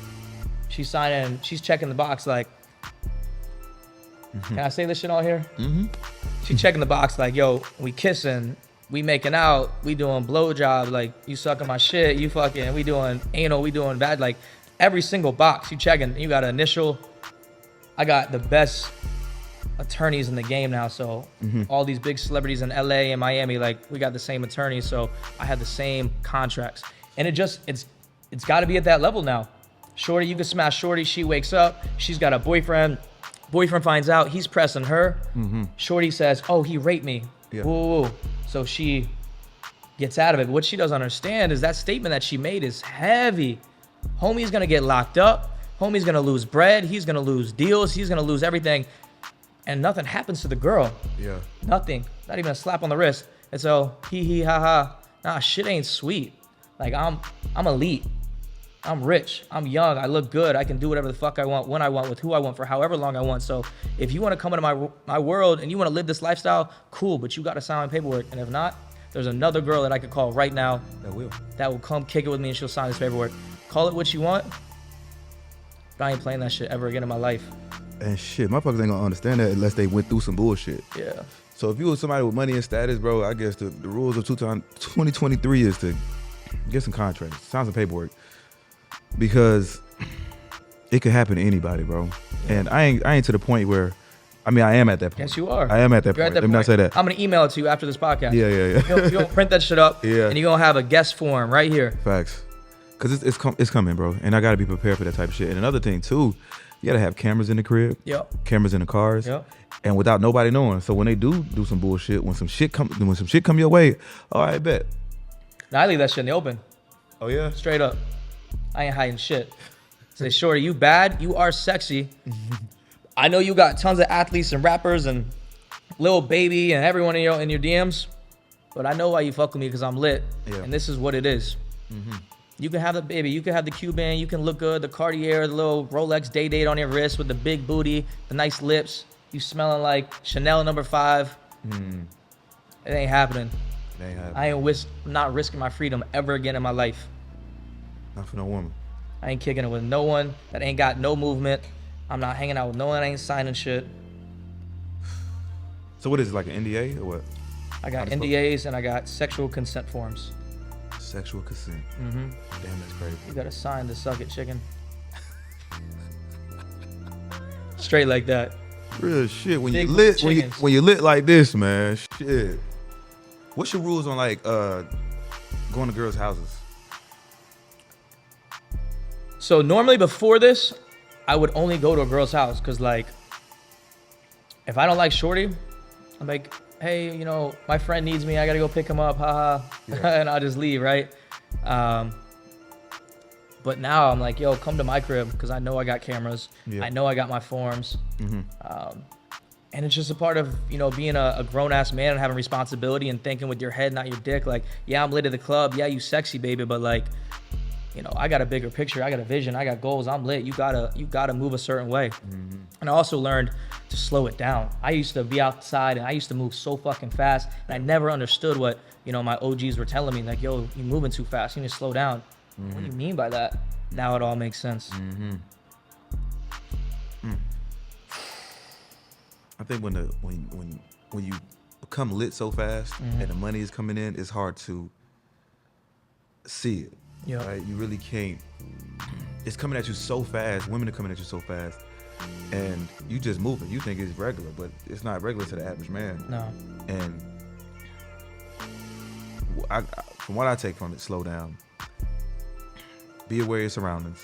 Speaker 1: She's checking the box like, can I say this shit on here? She's checking the box like, yo, we kissing, we making out, we doing blowjob, like, you sucking my shit, you fucking, we doing anal, we doing bad, like, every single box you checking. You got an initial. I got the best attorneys in the game now, so all these big celebrities in LA and Miami, like, we got the same attorneys, so I have the same contracts. And it's got to be at that level now. Shorty, you can smash Shorty, she wakes up, she's got a boyfriend finds out, he's pressing her. Shorty says, oh, he raped me. Whoa. So she gets out of it. But what she doesn't understand is that statement that she made is heavy. Homie's gonna get locked up, homie's gonna lose bread, he's gonna lose deals, he's gonna lose everything. And nothing happens to the girl.
Speaker 2: Yeah.
Speaker 1: Nothing. Not even a slap on the wrist. And so, ha ha. Nah, shit ain't sweet. Like, I'm elite. I'm rich. I'm young. I look good. I can do whatever the fuck I want, when I want, with who I want, for however long I want. So if you want to come into my world and you want to live this lifestyle, cool, but you got to sign my paperwork. And if not, there's another girl that I could call right now that will come kick it with me and she'll sign this paperwork. Call it what you want, but I ain't playing that shit ever again in my life.
Speaker 2: And shit, motherfuckers ain't gonna understand that unless they went through some bullshit.
Speaker 1: Yeah.
Speaker 2: So if you was somebody with money and status, bro, I guess the rules of 2023 is to get some contracts, sign some paperwork. Because it could happen to anybody, bro. And I ain't to the point where, I mean, I am at that point.
Speaker 1: Yes, you are.
Speaker 2: I am at that point. Let me not say that.
Speaker 1: I'm going to email it to you after this podcast.
Speaker 2: Yeah.
Speaker 1: You're going to print that shit up,
Speaker 2: Yeah.
Speaker 1: and you're going to have a guest form right here.
Speaker 2: Facts. Because it's coming, bro. And I got to be prepared for that type of shit. And another thing, too, you got to have cameras in the crib.
Speaker 1: Yep.
Speaker 2: Cameras in the cars.
Speaker 1: Yep.
Speaker 2: And without nobody knowing. So when they do some bullshit, when some shit come your way, all right, bet.
Speaker 1: Now, I leave that shit in the open.
Speaker 2: Oh, yeah?
Speaker 1: Straight up. I ain't hiding shit. Say, shorty, you bad, you are sexy. I know you got tons of athletes and rappers and Lil Baby and everyone in your DMs, but I know why you fuck with me, because I'm lit, and this is what it is. You can have the baby, you can have the Cuban, you can look good, the Cartier, the little Rolex day date on your wrist with the big booty, the nice lips, you smelling like Chanel No. 5. It ain't happening. I ain't not risking my freedom ever again in my life.
Speaker 2: Not for no woman.
Speaker 1: I ain't kicking it with no one that ain't got no movement. I'm not hanging out with no one that ain't signing shit.
Speaker 2: So what is it, like an NDA or what?
Speaker 1: I got NDAs and I got sexual consent forms.
Speaker 2: Sexual consent. Damn, that's crazy.
Speaker 1: You gotta sign to suck it, chicken. Straight like that.
Speaker 2: Real shit. When
Speaker 1: Big
Speaker 2: you lit,
Speaker 1: chickens.
Speaker 2: when you lit like this, man, shit. What's your rules on like going to girls' houses?
Speaker 1: So normally before this, I would only go to a girl's house because, like, if I don't like shorty, I'm like, hey, you know, my friend needs me. I gotta go pick him up, haha, and I'll just leave, right? But now I'm like, yo, come to my crib because I know I got cameras. I know I got my forms. And it's just a part of, you know, being a grown-ass man and having responsibility and thinking with your head, not your dick. Like, yeah, I'm lit at the club. Yeah, you sexy, baby. But, like, you know, I got a bigger picture. I got a vision. I got goals. I'm lit. You gotta move a certain way. And I also learned to slow it down. I used to be outside and I used to move so fucking fast. And I never understood what, you know, my OGs were telling me. Like, yo, you're moving too fast. You need to slow down. What do you mean by that? Now it all makes sense.
Speaker 2: I think when you become lit so fast and the money is coming in, it's hard to see it.
Speaker 1: Yeah.
Speaker 2: Right? You really can't. It's coming at you so fast. Women are coming at you so fast, and you just moving. You think it's regular, but it's not regular to the average man.
Speaker 1: No.
Speaker 2: And from what I take from it, slow down. Be aware of your surroundings.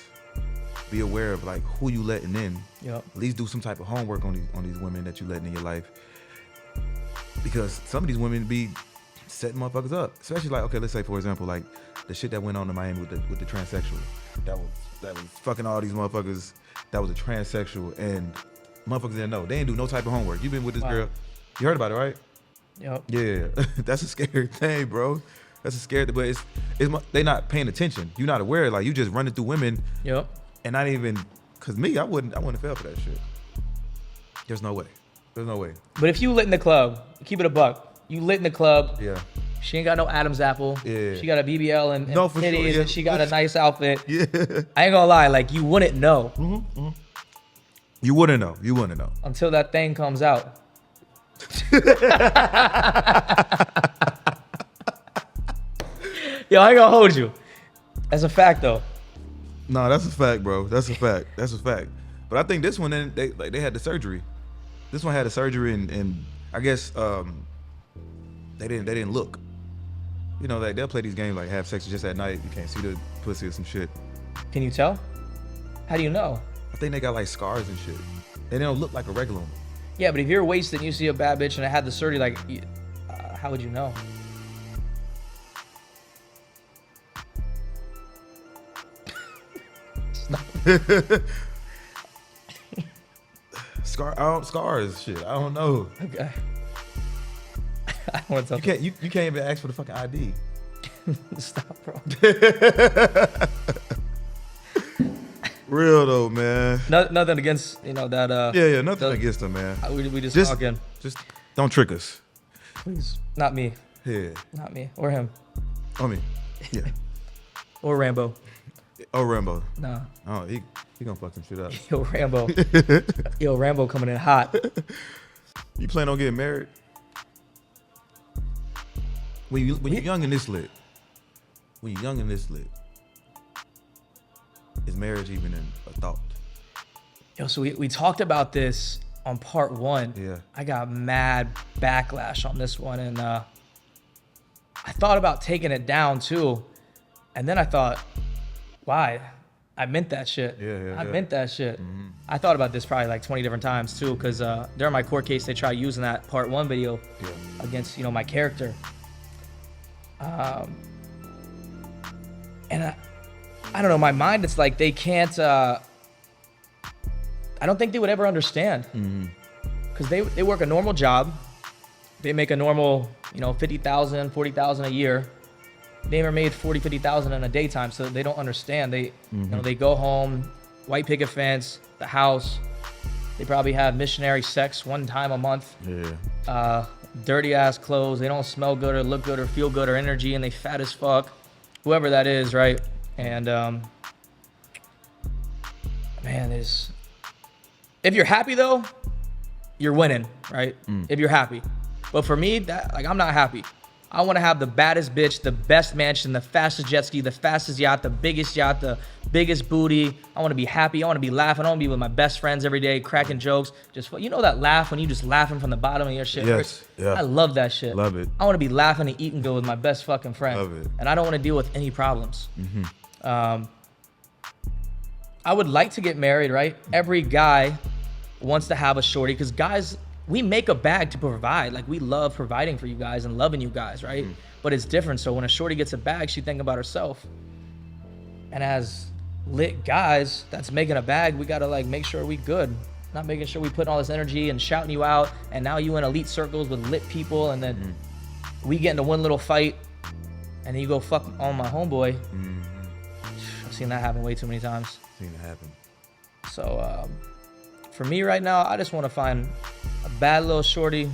Speaker 2: Be aware of like who you letting in.
Speaker 1: Yep.
Speaker 2: At least do some type of homework on these women that you letting in your life. Because some of these women be setting motherfuckers up. Especially like, okay, let's say for example, like the shit that went on in Miami with the transsexual. That was fucking all these motherfuckers. That was a transsexual, and motherfuckers didn't know. They didn't do no type of homework. You been with this girl. You heard about it, right?
Speaker 1: Yep.
Speaker 2: Yeah. That's a scary thing, bro. That's a scary thing. But it's they not paying attention. You're not aware. Like you just running through women.
Speaker 1: Yep.
Speaker 2: And not even, cause me, I wouldn't fail for that shit. There's no way.
Speaker 1: But if you lit in the club, keep it a buck. You lit in the club.
Speaker 2: Yeah.
Speaker 1: She ain't got no Adam's apple.
Speaker 2: Yeah.
Speaker 1: She got a BBL and
Speaker 2: No, for
Speaker 1: titties,
Speaker 2: sure, yeah.
Speaker 1: and she got a nice outfit.
Speaker 2: Yeah.
Speaker 1: I ain't gonna lie, like you wouldn't know
Speaker 2: You wouldn't know.
Speaker 1: until that thing comes out. Yo, I ain't gonna hold you. That's a fact though.
Speaker 2: No, that's a fact, bro. That's a fact. But I think this one, they had the surgery. This one had the surgery, and I guess they didn't look. You know, like they'll play these games like have sex just at night. You can't see the pussy or some shit.
Speaker 1: Can you tell? How do you know?
Speaker 2: I think they got like scars and shit. They don't look like a regular one.
Speaker 1: Yeah, but if you're wasted and you see a bad bitch and it had the surgery, like, how would you know?
Speaker 2: Scars, shit. I don't know.
Speaker 1: Okay. I don't want to tell
Speaker 2: You can't even ask for the fucking ID.
Speaker 1: Stop, bro.
Speaker 2: Real though, man.
Speaker 1: Nothing against that.
Speaker 2: Yeah, nothing against them, man.
Speaker 1: We just talking.
Speaker 2: Just don't trick us.
Speaker 1: Please, not me.
Speaker 2: Yeah.
Speaker 1: Not me or him.
Speaker 2: I mean, yeah.
Speaker 1: Or Rambo.
Speaker 2: Oh, Rambo.
Speaker 1: Nah.
Speaker 2: Oh, he gonna fuck some shit up.
Speaker 1: Yo, Rambo. Yo, Rambo coming in hot.
Speaker 2: You plan on getting married? When you're young and this lit. When you're young and this lit. Is marriage even a thought?
Speaker 1: Yo, so we talked about this on part 1.
Speaker 2: Yeah.
Speaker 1: I got mad backlash on this one, and I thought about taking it down too. And then I thought, why? I meant that shit. I meant that shit. Mm-hmm. I thought about this probably like 20 different times too, because during my court case, they tried using that part 1 video against, my character. And I don't know, my mind, it's like they can't, I don't think they would ever understand. Because they work a normal job. They make a normal, $50,000, $40,000 a year. They never made $40,000, $50,000 in a daytime, so they don't understand. They, they go home, white picket fence, the house. They probably have missionary sex 1 time a month.
Speaker 2: Yeah.
Speaker 1: Dirty ass clothes. They don't smell good or look good or feel good or energy, and they fat as fuck. Whoever that is, right? And man, if you're happy though, you're winning, right? If you're happy. But for me, I'm not happy. I want to have the baddest bitch, the best mansion, the fastest jet ski, the fastest yacht, the biggest booty. I want to be happy. I want to be laughing. I want to be with my best friends every day, cracking jokes. Just that laugh when you just laughing from the bottom of your shit.
Speaker 2: Yes, yeah.
Speaker 1: I love that shit.
Speaker 2: Love it.
Speaker 1: I want to be laughing and eating good with my best fucking friend.
Speaker 2: Love it.
Speaker 1: And I don't want to deal with any problems. I would like to get married, right? Every guy wants to have a shorty, because guys, we make a bag to provide. Like, we love providing for you guys and loving you guys, right? But it's different. So when a shorty gets a bag, she think about herself. And as lit guys that's making a bag, we gotta make sure we good. Not making sure we put all this energy and shouting you out, and now you in elite circles with lit people, and then we get into one little fight, and then you go fuck on my homeboy. I've seen that happen way too many times.
Speaker 2: Seen it happen.
Speaker 1: So for me right now, I just want to find a bad little shorty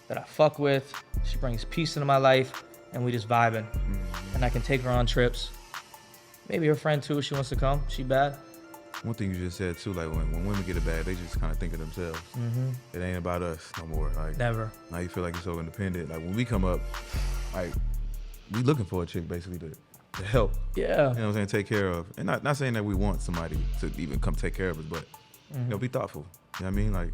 Speaker 1: that I fuck with. She brings peace into my life, and we just vibing. And I can take her on trips. Maybe her friend too, if she wants to come. She bad.
Speaker 2: One thing you just said too, like when women get a bag, they just kind of think of themselves. It ain't about us no more. Like,
Speaker 1: never.
Speaker 2: Now you feel like you're so independent. Like when we come up, like we looking for a chick basically to help.
Speaker 1: Yeah.
Speaker 2: You know what I'm saying? Take care of. And not saying that we want somebody to even come take care of us, but be thoughtful. You know what I mean? Like,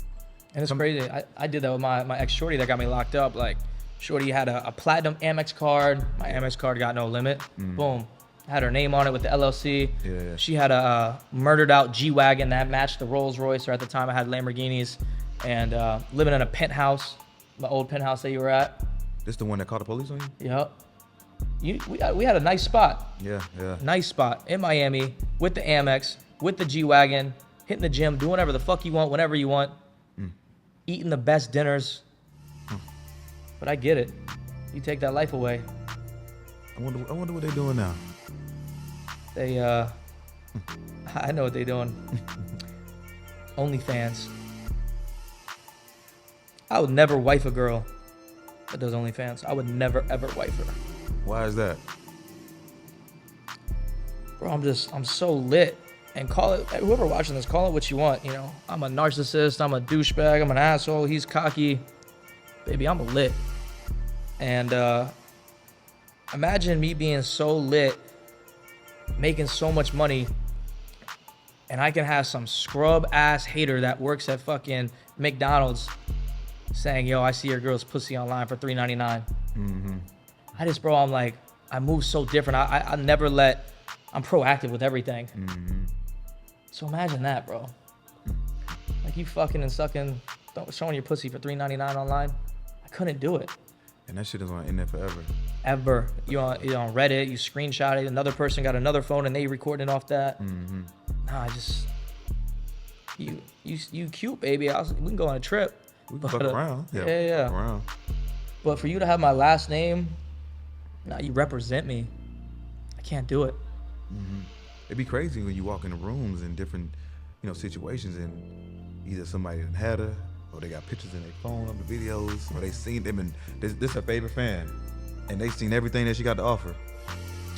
Speaker 1: and it's crazy. I did that with my ex-shorty that got me locked up. Like, shorty had a platinum Amex card. My Amex card got no limit. Boom. Had her name on it with the LLC.
Speaker 2: Yeah.
Speaker 1: She had a murdered out G-Wagon that matched the Rolls Royce, or at the time I had Lamborghinis, and living in a penthouse, the old penthouse that you were at.
Speaker 2: This the one that called the police on you?
Speaker 1: Yep. We had a nice spot.
Speaker 2: Yeah.
Speaker 1: Nice spot in Miami with the Amex, with the G-Wagon, hitting the gym, doing whatever the fuck you want, whenever you want, eating the best dinners. But I get it. You take that life away.
Speaker 2: I wonder what they're doing now.
Speaker 1: They, I know what they're doing. OnlyFans. I would never wife a girl that does OnlyFans. I would never, ever wife her.
Speaker 2: Why is that?
Speaker 1: Bro, I'm so lit. And call it, whoever watching this, call it what you want. I'm a narcissist, I'm a douchebag, I'm an asshole, he's cocky. Baby, I'm lit. And imagine me being so lit, making so much money, and I can have some scrub ass hater that works at fucking McDonald's saying, yo, I see your girl's pussy online for $3.99. Bro, I'm like, I move so different. I'm proactive with everything. So imagine that, bro. Like, you fucking and sucking, showing your pussy for $3.99 online. I couldn't do it.
Speaker 2: And that shit is on the internet forever.
Speaker 1: Ever. You're on Reddit, you screenshot it, another person got another phone and they recording off that. Nah, you cute, baby. We can go on a trip.
Speaker 2: We can fuck around.
Speaker 1: Yeah.
Speaker 2: Fuck around.
Speaker 1: But for you to have my last name, nah, you represent me. I can't do it.
Speaker 2: it'd be crazy when you walk into rooms in different, situations, and either somebody done had her, or they got pictures in their phone of the videos, or they seen them, and this her favorite fan, and they seen everything that she got to offer.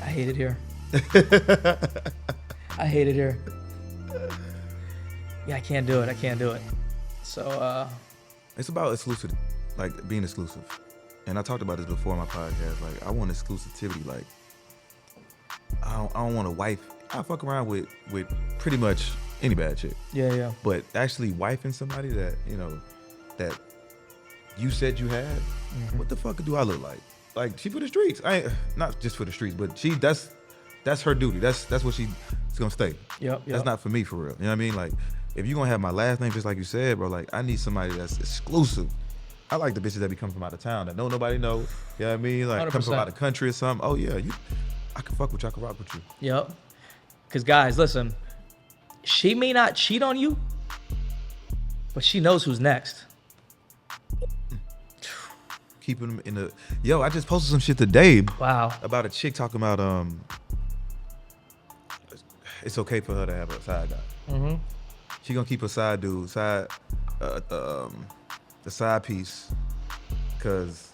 Speaker 1: I hate it here. I hate it here. Yeah, I can't do it. So,
Speaker 2: It's about exclusivity, like being exclusive. And I talked about this before in my podcast. Like, I want exclusivity. Like, I don't want a wife. I fuck around with pretty much any bad chick.
Speaker 1: yeah.
Speaker 2: But actually wifing somebody that, that you said you had, what the fuck do I look like? Like, she for the streets. I ain't, not just for the streets, but that's her duty. That's what she's gonna stay.
Speaker 1: Yep.
Speaker 2: That's not for me, for real. You know what I mean? Like, if you're gonna have my last name, just like you said, bro, like, I need somebody that's exclusive. I like the bitches that be coming from out of town that nobody know. You know what I mean? Like,
Speaker 1: 100%.
Speaker 2: come from out of the country or something. Oh yeah, I can fuck with you. I can rock with you.
Speaker 1: Yep. Because guys, listen, she may not cheat on you, but she knows who's next.
Speaker 2: Keeping them in the. Yo, I just posted some shit today.
Speaker 1: Wow.
Speaker 2: About a chick talking about it's okay for her to have a side guy.
Speaker 1: Mm-hmm.
Speaker 2: She gonna keep a side dude, the side piece, cause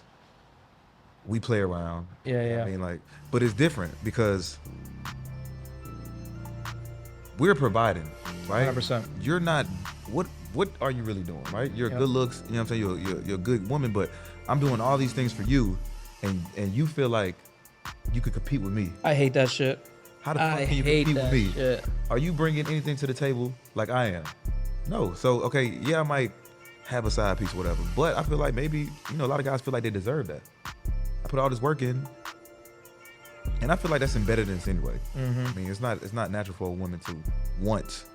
Speaker 2: we play around.
Speaker 1: Yeah.
Speaker 2: I mean, like, but it's different because we're providing, right?
Speaker 1: 100%.
Speaker 2: You're not. What are you really doing, right? You're good looks. You know what I'm saying? You're a good woman, but I'm doing all these things for you, and you feel like you could compete with me.
Speaker 1: I hate that shit.
Speaker 2: How the fuck can you compete with me?
Speaker 1: Shit.
Speaker 2: Are you bringing anything to the table like I am? No. So, okay, yeah, I might have a side piece or whatever, but I feel like maybe, a lot of guys feel like they deserve that. I put all this work in, and I feel like that's embedded in us anyway.
Speaker 1: Mm-hmm.
Speaker 2: I mean, it's not natural for a woman to want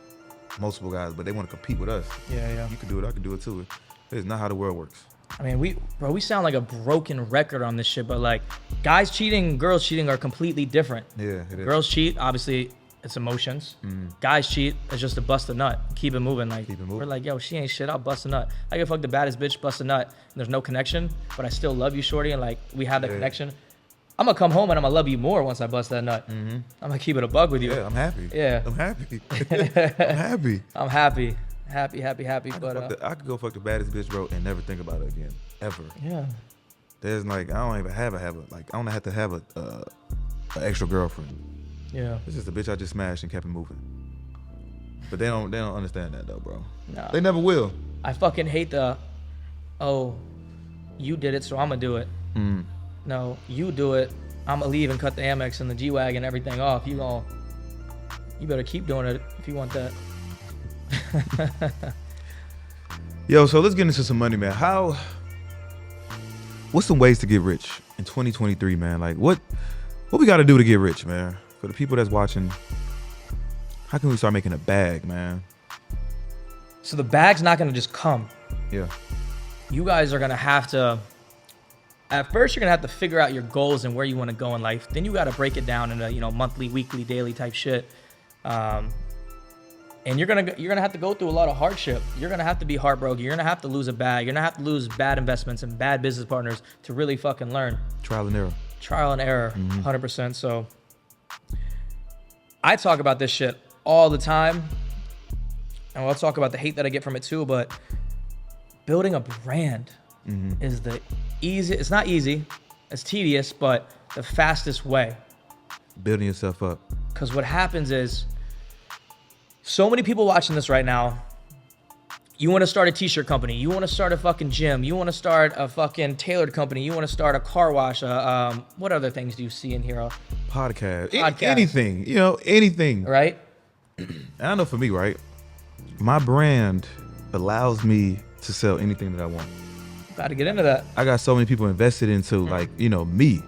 Speaker 2: multiple guys, but they want to compete with us.
Speaker 1: Yeah.
Speaker 2: You can do it, I can do it too. It's not how the world works.
Speaker 1: I mean, we sound like a broken record on this shit, but like, guys cheating, girls cheating are completely different.
Speaker 2: Yeah, it is.
Speaker 1: Girls cheat, obviously, it's emotions. Guys cheat, it's just to bust a nut. Keep it moving. Like,
Speaker 2: Keep it moving.
Speaker 1: We're like, yo, she ain't shit, I'll bust a nut. I can fuck the baddest bitch, bust a nut, and there's no connection, but I still love you, shorty, and like, we have the connection. I'm gonna come home and I'm gonna love you more once I bust that nut. I'm gonna keep it a bug with you.
Speaker 2: Yeah, I'm happy.
Speaker 1: Yeah.
Speaker 2: I'm happy. I'm happy.
Speaker 1: I'm happy. Happy.
Speaker 2: I could go fuck the baddest bitch, bro, and never think about it again, ever.
Speaker 1: Yeah.
Speaker 2: There's like, I don't even have I don't have to have a extra girlfriend.
Speaker 1: Yeah.
Speaker 2: It's just a bitch I just smashed and kept it moving. But they don't understand that though, bro.
Speaker 1: Nah.
Speaker 2: They never will.
Speaker 1: I fucking hate you did it, so I'm gonna do it. No, you do it, I'm gonna leave and cut the Amex and the G-Wagon and everything off. You better keep doing it if you want that.
Speaker 2: Yo, so let's get into some money, man. What's some ways to get rich in 2023, man? Like, what we got to do to get rich, man? For the people that's watching, how can we start making a bag, man?
Speaker 1: So the bag's not gonna just come.
Speaker 2: Yeah.
Speaker 1: You guys are gonna have to. At first, you're gonna have to figure out your goals and where you want to go in life. Then you got to break it down into monthly, weekly, daily type shit. And you're gonna have to go through a lot of hardship. You're gonna have to be heartbroken. You're gonna have to lose a bag. You're gonna have to lose bad investments and bad business partners to really fucking learn.
Speaker 2: Trial and error.
Speaker 1: 100%. So I talk about this shit all the time, and we'll talk about the hate that I get from it too. But building a brand is the easy. It's not easy. It's tedious, but the fastest way.
Speaker 2: Building yourself up.
Speaker 1: Because what happens is, so many people watching this right now, you want to start a t-shirt company, you want to start a fucking gym, you want to start a fucking tailored company, you want to start a car wash, what other things do you see in here?
Speaker 2: Podcast.
Speaker 1: Podcast.
Speaker 2: Anything, anything.
Speaker 1: Right?
Speaker 2: And I know for me, right, my brand allows me to sell anything that I want.
Speaker 1: Got to get into that.
Speaker 2: I got so many people invested into like, me.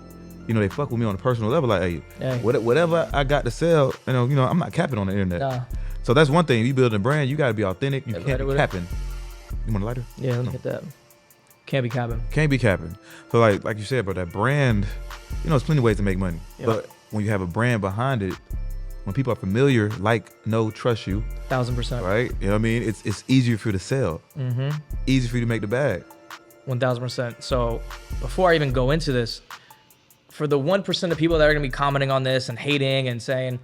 Speaker 2: They fuck with me on a personal level. Like, hey. Whatever I got to sell, I'm not capping on the internet.
Speaker 1: Nah.
Speaker 2: So that's one thing. You build a brand, you gotta be authentic. You can't be capping. You want a lighter?
Speaker 1: Yeah, let me get that. Can't be capping.
Speaker 2: Can't be capping. So like you said, bro, that brand, there's plenty of ways to make money. Yep. But when you have a brand behind it, when people are familiar, know, trust you.
Speaker 1: 1000%.
Speaker 2: Right? You know what I mean? It's easier for you to sell. Easier for you to make the bag.
Speaker 1: 1000%. So before I even go into this, for the 1% of people that are gonna be commenting on this and hating and saying,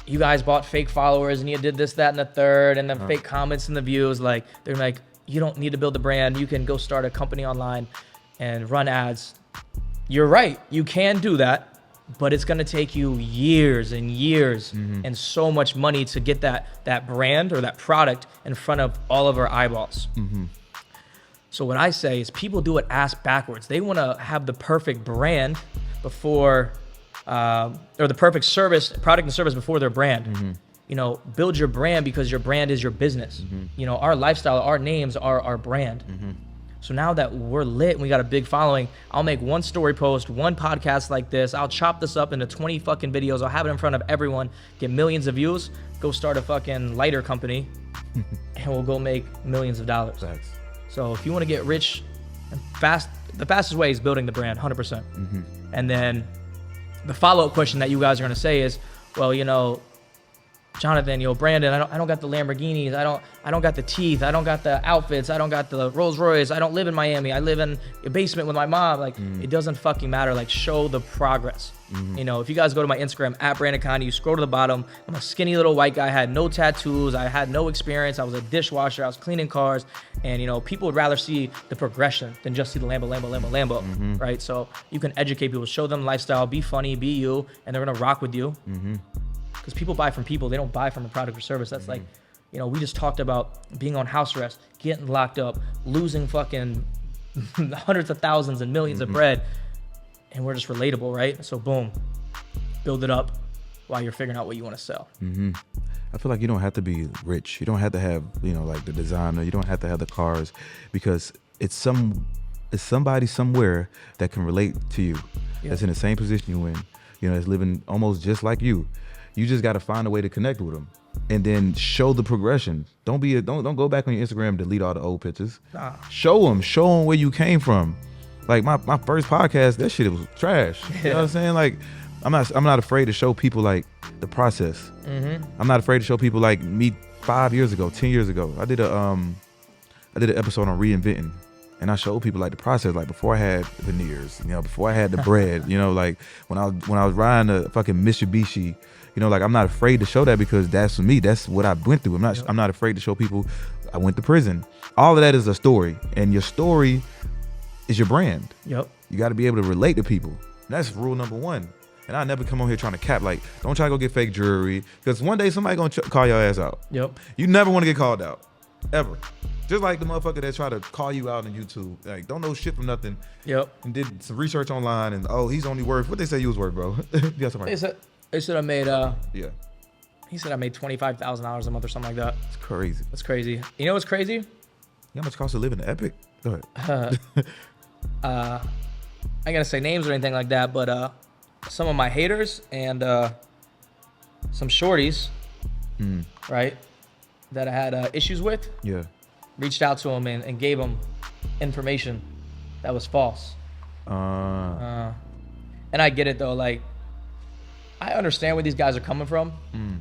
Speaker 1: you guys bought fake followers and you did this, that, and the third, and then fake comments and the views. Like, they're like, you don't need to build a brand. You can go start a company online and run ads. You're right. You can do that, but it's going to take you years and years and so much money to get that brand or that product in front of all of our eyeballs. So what I say is people do it ass backwards. They want to have the perfect brand before, or the perfect service, product and service before their brand. You know, build your brand because your brand is your business. You know, our lifestyle, our names are our brand. So now that we're lit and we got a big following, I'll make one story post, one podcast like this. I'll chop this up into 20 fucking videos. I'll have it in front of everyone, get millions of views, go start a fucking lighter company, and we'll go make millions of dollars.
Speaker 2: Thanks.
Speaker 1: So if you want to get rich and fast, the fastest way is building the brand, 100%. And then the follow-up question that you guys are going to say is, well, you know, Jonathan, yo, Branden, I don't got the Lamborghinis, I don't got the teeth, I don't got the outfits, I don't got the Rolls Royce, I don't live in Miami, I live in a basement with my mom. Like, it doesn't fucking matter. Like, show the progress. You know, if you guys go to my Instagram at Branden Condy, you scroll to the bottom. I'm a skinny little white guy, I had no tattoos, I had no experience, I was a dishwasher, I was cleaning cars, and you know, people would rather see the progression than just see the Lambo, right? So you can educate people, show them lifestyle, be funny, be you, and they're gonna rock with you. Because people buy from people, they don't buy from a product or service. That's like, you know, we just talked about being on house arrest, getting locked up, losing fucking hundreds of thousands and millions of bread, and we're just relatable, right? So boom, build it up while you're figuring out what you want to sell.
Speaker 2: I feel like you don't have to be rich. You don't have to have, you know, like the designer. You don't have to have the cars, because it's somebody somewhere that can relate to you, that's in the same position you in, you know, that's living almost just like you. You just got to find a way to connect with them, and then show the progression. Don't go back on your Instagram and delete all the old pictures. Show them where you came from. Like my first podcast, that shit was trash. You know what I'm saying? Like, I'm not afraid to show people like the process. I'm not afraid to show people like me 5 years ago, 10 years ago. I did an episode on reinventing, and I showed people like the process, like before I had veneers, you know, before I had the bread, you know, like when I was riding a fucking Mitsubishi. You know, like, I'm not afraid to show that, because that's me. That's what I went through. I'm not afraid to show people I went to prison. All of that is a story, and your story is your brand. You got to be able to relate to people. That's rule number one. And I never come on here trying to cap. Like, don't try to go get fake jewelry, because one day somebody gonna call your ass out. You never want to get called out, ever. Just like the motherfucker that try to call you out on YouTube. Like, don't know shit from nothing. And did some research online, and he's only worth what they say you was worth, bro. You got somebody.
Speaker 1: They said I made he said I made $25,000 a month or something like that.
Speaker 2: It's crazy.
Speaker 1: That's crazy. You know what's crazy?
Speaker 2: You know how much it costs to live in the Epic? Go ahead.
Speaker 1: I ain't gonna say names or anything like that, but some of my haters and some shorties, right, that I had issues with, reached out to them and gave them information that was false. And I get it though, like, I understand where these guys are coming from,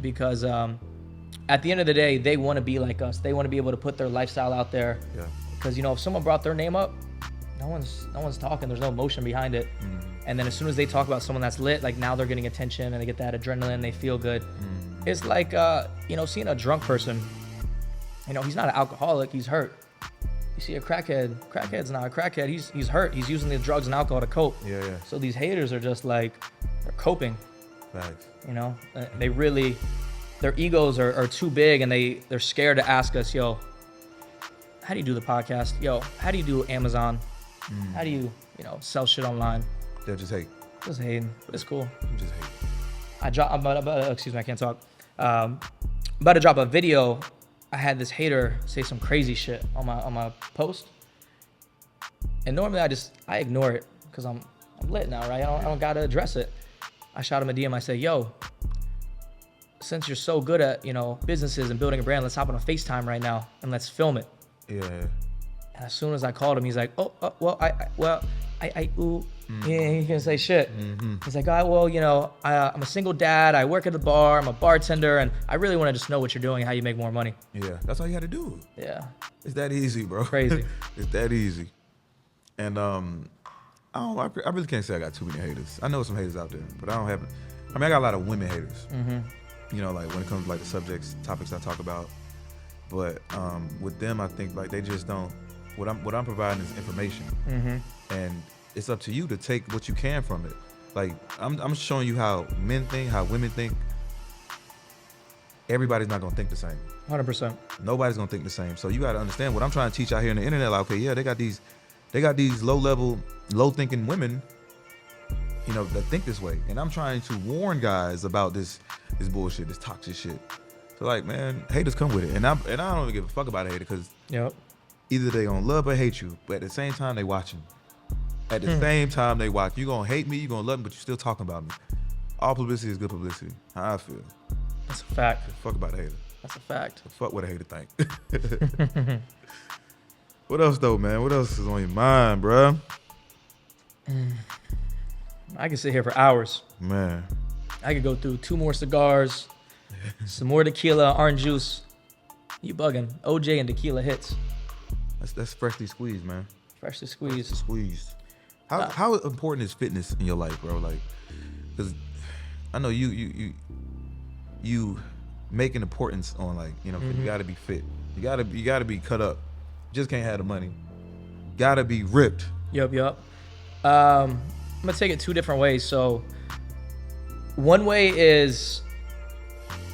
Speaker 1: because at the end of the day, they want to be like us. They want to be able to put their lifestyle out there. Because, you know, if someone brought their name up, no one's talking. There's no emotion behind it. And then as soon as they talk about someone that's lit, like, now they're getting attention and they get that adrenaline. They feel good. It's like, you know, seeing a drunk person. You know, he's not an alcoholic. He's hurt. You see a crackhead's not a crackhead. He's hurt. He's using the drugs and alcohol to cope. So these haters are just like, they're coping. You know, they really, their egos are too big, and they're scared to ask us, yo, how do you do the podcast? Yo, how do you do Amazon? How do you know, sell shit online?
Speaker 2: They'll just hate.
Speaker 1: Just hating, but it's cool.
Speaker 2: Just hate.
Speaker 1: Excuse me, I can't talk. About to drop a video. I had this hater say some crazy shit on my post, and normally I ignore it because I'm lit now, right? I don't gotta address it. I shot him a DM. I said, yo, since you're so good at, you know, businesses and building a brand, let's hop on a FaceTime right now and let's film it. And as soon as I called him, he's like, he can't say shit. He's like, well, you know, I'm a single dad. I work at the bar. I'm a bartender, and I really want to just know what you're doing, how you make more money.
Speaker 2: That's all you had to do. It's that easy, bro.
Speaker 1: Crazy.
Speaker 2: It's that easy. And I really can't say I got too many haters. I know some haters out there, but I don't have. I mean, I got a lot of women haters. you know, like when it comes to like the topics I talk about. But with them, I think like they just don't. What I'm providing is information, and it's up to you to take what you can from it. Like I'm showing you how men think, how women think. Everybody's not gonna think the same.
Speaker 1: 100%.
Speaker 2: Nobody's gonna think the same. So you gotta understand what I'm trying to teach out here on the internet. Like, okay, yeah, they got these low thinking women, you know, that think this way. And I'm trying to warn guys about this bullshit, this toxic shit. So like, man, haters come with it. And I don't even give a fuck about a hater because either they gonna love or hate you, but at the same time they watching. At the same time they watch. You gonna hate me, you gonna love me, but you still talking about me. All publicity is good publicity. How I feel.
Speaker 1: That's a fact.
Speaker 2: Fuck about a hater.
Speaker 1: That's a fact.
Speaker 2: Fuck what a hater think. What else though, man? What else is on your mind, bruh?
Speaker 1: I can sit here for hours.
Speaker 2: Man.
Speaker 1: I could go through 2 more cigars, some more tequila, orange juice. You bugging. OJ and tequila hits.
Speaker 2: That's freshly squeezed, man.
Speaker 1: Freshly squeezed.
Speaker 2: Squeezed. How important is fitness in your life, bro? Like, because I know you make an importance on, like, you know, you gotta be fit. You gotta be cut up. You just can't have the money. Gotta be ripped.
Speaker 1: Yup. I'm gonna take it 2 different ways. So one way is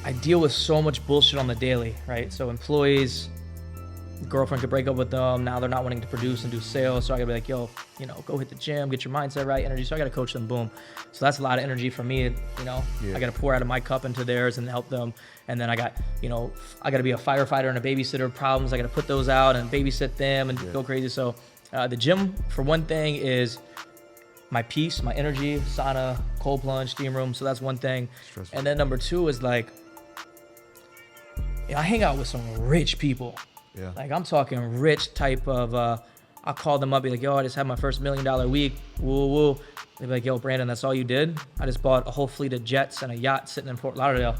Speaker 1: I deal with so much bullshit on the daily, right? So employees, girlfriend could break up with them. Now they're not wanting to produce and do sales. So I gotta be like, yo, you know, go hit the gym, get your mindset right, energy. So I gotta coach them, boom. So that's a lot of energy for me, you know.
Speaker 2: Yeah.
Speaker 1: I gotta pour out of my cup into theirs and help them. And then I got, you know, I gotta be a firefighter and a babysitter problems. I gotta put those out and babysit them and go crazy. So the gym, for one thing, is my peace, my energy, sauna, cold plunge, steam room. So that's one thing.
Speaker 2: Stressful.
Speaker 1: And then number 2 is like, I hang out with some rich people.
Speaker 2: Yeah.
Speaker 1: Like I'm talking rich type of, I'll call them up, be like, yo, I just had my first $1 million week. Woo. They'd be like, yo, Branden, that's all you did? I just bought a whole fleet of jets and a yacht sitting in Fort Lauderdale.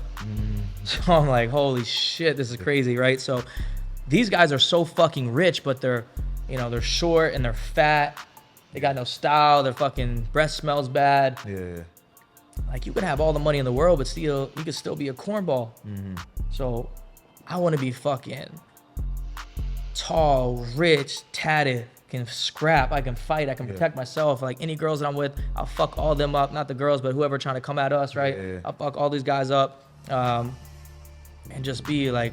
Speaker 1: So I'm like, holy shit, this is crazy, right? So these guys are so fucking rich, but they're, you know, they're short and they're fat. They got no style. Their fucking breath smells bad.
Speaker 2: Yeah.
Speaker 1: Like you could have all the money in the world, but still, you could still be a cornball. So I want to be fucking tall, rich, tatted, can scrap, I can fight, I can protect myself. Like any girls that I'm with, I'll fuck all them up. Not the girls, but whoever trying to come at us, right?
Speaker 2: Yeah.
Speaker 1: I'll fuck all these guys up, and just be like,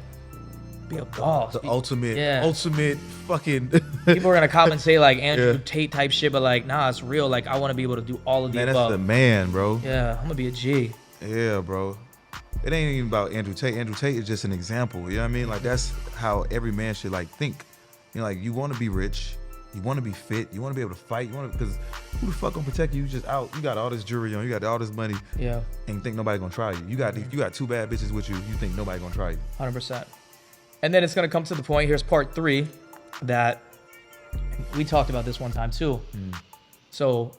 Speaker 1: be a boss.
Speaker 2: The ultimate fucking.
Speaker 1: People are gonna comment and say like Andrew Tate type shit, but like, nah, it's real. Like I want to be able to do all of the
Speaker 2: Man,
Speaker 1: above.
Speaker 2: that's the man, bro.
Speaker 1: Yeah, I'm gonna be a G.
Speaker 2: Yeah, bro. It ain't even about Andrew Tate. Andrew Tate is just an example. You know what I mean? Like that's how every man should like think. You know, like you want to be rich, you want to be fit, you want to be able to fight. You want to, because who the fuck gonna protect you? You just out. You got all this jewelry on. You got all this money.
Speaker 1: Yeah.
Speaker 2: And you think nobody gonna try you? You got 2 bad bitches with you. You think nobody gonna try you?
Speaker 1: 100%. And then it's gonna come to the point. Here's part 3 that we talked about this one time too. So,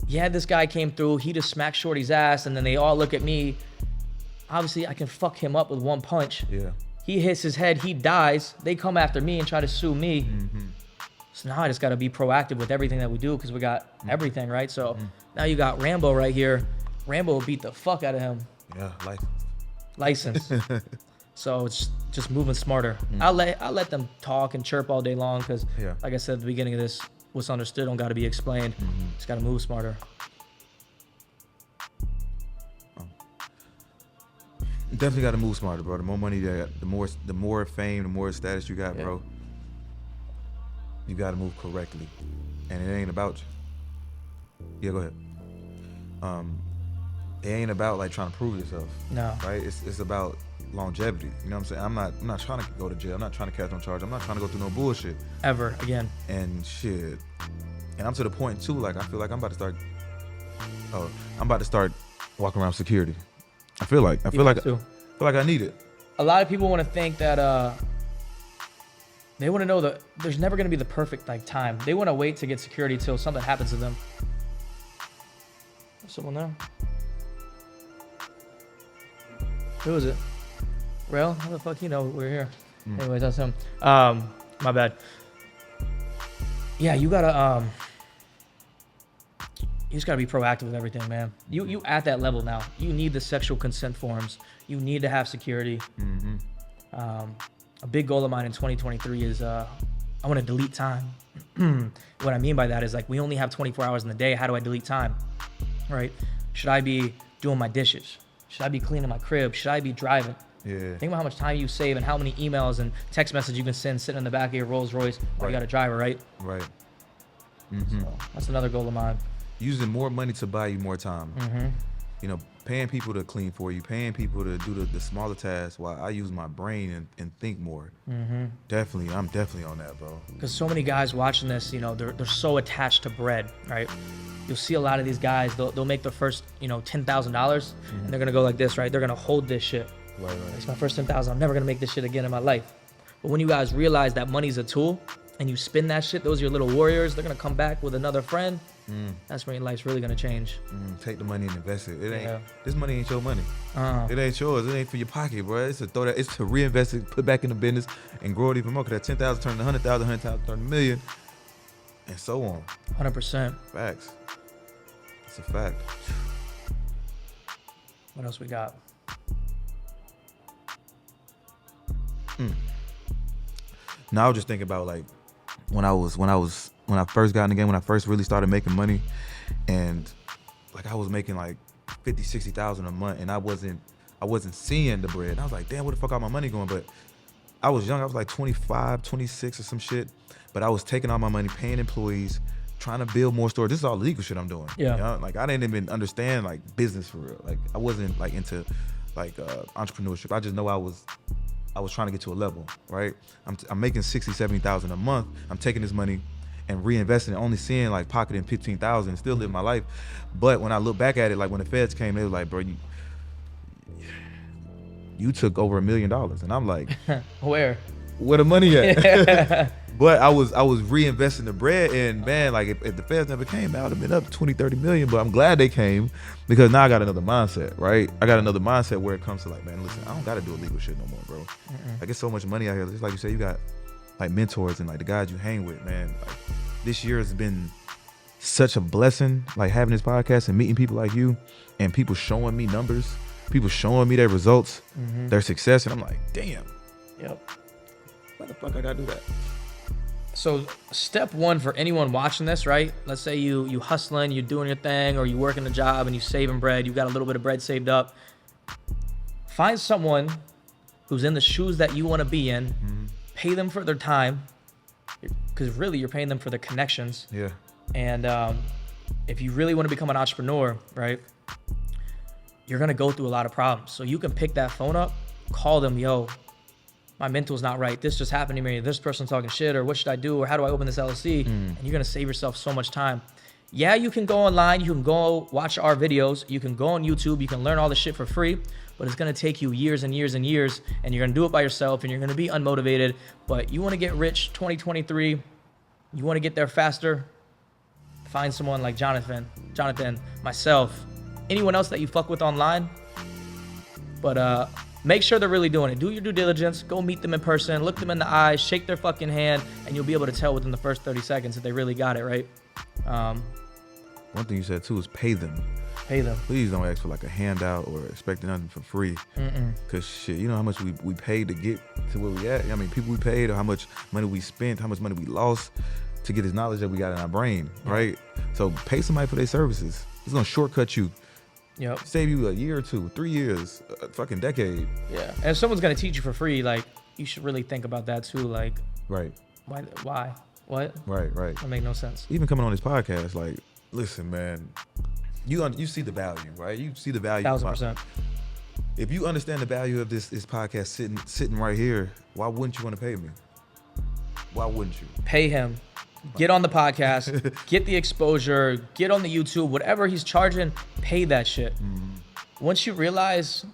Speaker 1: yeah, this guy came through. He just smacked Shorty's ass, and then they all look at me. Obviously, I can fuck him up with one punch.
Speaker 2: Yeah.
Speaker 1: He hits his head, he dies. They come after me and try to sue me. So now I just got to be proactive with everything that we do because we got everything, right? So now you got Rambo right here. Rambo will beat the fuck out of him.
Speaker 2: Yeah,
Speaker 1: License. So it's just moving smarter. I'll let them talk and chirp all day long because, like I said at the beginning of this, what's understood don't got to be explained. Just got to move smarter.
Speaker 2: You definitely got to move smarter, bro. The more money you got, the more fame, the more status you got, bro. You got to move correctly, and it ain't about you. Yeah, go ahead. It ain't about like trying to prove yourself.
Speaker 1: No.
Speaker 2: Right? It's about longevity. You know what I'm saying? I'm not trying to go to jail. I'm not trying to catch on charge. I'm not trying to go through no bullshit.
Speaker 1: Ever again.
Speaker 2: And shit. And I'm to the point too. Like I feel like I'm about to start walking around security. I feel like I need it.
Speaker 1: A lot of people want to think that they want to know that there's never going to be the perfect like time. They want to wait to get security till something happens to them. There's someone there. Who is it? Rail? How the fuck you know we're here? Anyways, that's him. My bad. Yeah, you gotta just gotta be proactive with everything, man. You at that level now. You need the sexual consent forms. You need to have security. A big goal of mine in 2023 is I want to delete time. What I mean by that is like we only have 24 hours in the day. How do I delete time? Right? Should I be doing my dishes? Should I be cleaning my crib? Should I be driving?
Speaker 2: Yeah.
Speaker 1: Think about how much time you save and how many emails and text messages you can send sitting in the back of your Rolls Royce while you got a driver, right?
Speaker 2: Right.
Speaker 1: So that's another goal of mine.
Speaker 2: Using more money to buy you more time. You know, paying people to clean for you, paying people to do the smaller tasks while I use my brain and think more. Definitely, I'm definitely on that, bro.
Speaker 1: Because so many guys watching this, you know, they're so attached to bread, right? You'll see a lot of these guys, they'll make their first, you know, $10,000 and they're gonna go like this, right? They're gonna hold this shit.
Speaker 2: Right.
Speaker 1: It's my first 10,000. I'm never gonna make this shit again in my life. But when you guys realize that money's a tool and you spin that shit, those are your little warriors. They're gonna come back with another friend. That's when your life's really gonna change.
Speaker 2: Take the money and invest it. It ain't.
Speaker 1: Yeah.
Speaker 2: This money ain't your money. It ain't yours. It ain't for your pocket, bro. It's to throw that. It's to reinvest it, put back in the business, and grow it even more. Cause that 10,000 turn to 100,000, 100,000 turn to $1 million, and so on.
Speaker 1: 100%.
Speaker 2: Facts. It's a fact.
Speaker 1: What else we got?
Speaker 2: Now I was just thinking about like when I first got in the game, when I first really started making money, and like I was making like 50, 60,000 a month, and I wasn't seeing the bread. And I was like, damn, where the fuck all my money going? But I was young. I was like 25, 26 or some shit. But I was taking all my money, paying employees, trying to build more stores. This is all legal shit I'm doing.
Speaker 1: Yeah.
Speaker 2: You know? Like I didn't even understand like business for real. Like I wasn't like into like entrepreneurship. I just know I was trying to get to a level, right? I'm making 60, 70,000 a month. I'm taking this money and reinvesting it, only seeing like pocketing 15,000 and still living my life. But when I look back at it, like when the feds came, they was like, bro, you took over $1 million. And I'm like,
Speaker 1: Where
Speaker 2: the money at? But I was reinvesting the bread, and man, like if the feds never came, I would have been up 20, 30 million. But I'm glad they came, because now I got another mindset, right? I got another mindset where it comes to like, man, listen, I don't got to do illegal shit no more, bro. Like it's so much money out here. Just like you said, you got like mentors and like the guys you hang with, man. Like this year has been such a blessing, like having this podcast and meeting people like you, and people showing me numbers, people showing me their results, their success, and I'm like, damn.
Speaker 1: Yep.
Speaker 2: Why the fuck I gotta do that?
Speaker 1: So step one for anyone watching this, right? Let's say you hustling, you're doing your thing, or you working a job and you saving bread, you got a little bit of bread saved up. Find someone who's in the shoes that you want to be in, pay them for their time, because really you're paying them for their connections.
Speaker 2: Yeah.
Speaker 1: And if you really want to become an entrepreneur, right, you're going to go through a lot of problems. So you can pick that phone up, call them, yo, my mental's not right. This just happened to me. This person's talking shit, or what should I do? Or how do I open this LLC? And you're going to save yourself so much time. Yeah, you can go online. You can go watch our videos. You can go on YouTube. You can learn all this shit for free, but it's going to take you years and years and years, and you're going to do it by yourself, and you're going to be unmotivated. But you want to get rich 2023. You want to get there faster. Find someone like Jonathan, myself, anyone else that you fuck with online. But make sure they're really doing it. Do your due diligence. Go meet them in person. Look them in the eyes. Shake their fucking hand. And you'll be able to tell within the first 30 seconds if they really got it, right?
Speaker 2: One thing you said too is pay them.
Speaker 1: Pay them.
Speaker 2: Please don't ask for like a handout or expecting nothing for free. Cause shit, you know how much we paid to get to where we at? I mean, people we paid, or how much money we spent, how much money we lost to get this knowledge that we got in our brain, right? So pay somebody for their services. It's gonna shortcut you.
Speaker 1: Yep.
Speaker 2: Save you a year or two, 3 years, a fucking decade.
Speaker 1: Yeah. And if someone's gonna teach you for free, like, you should really think about that too. Like,
Speaker 2: Right.
Speaker 1: Why? What?
Speaker 2: Right.
Speaker 1: That make no sense.
Speaker 2: Even coming on this podcast, like, listen, man, you see the value, right? You see the value.
Speaker 1: 1000%.
Speaker 2: If you understand the value of this podcast sitting right here, why wouldn't you want to pay me? Why wouldn't you?
Speaker 1: Pay him. Get on the podcast. Get the exposure. Get on the YouTube. Whatever he's charging, pay that shit. Once you realize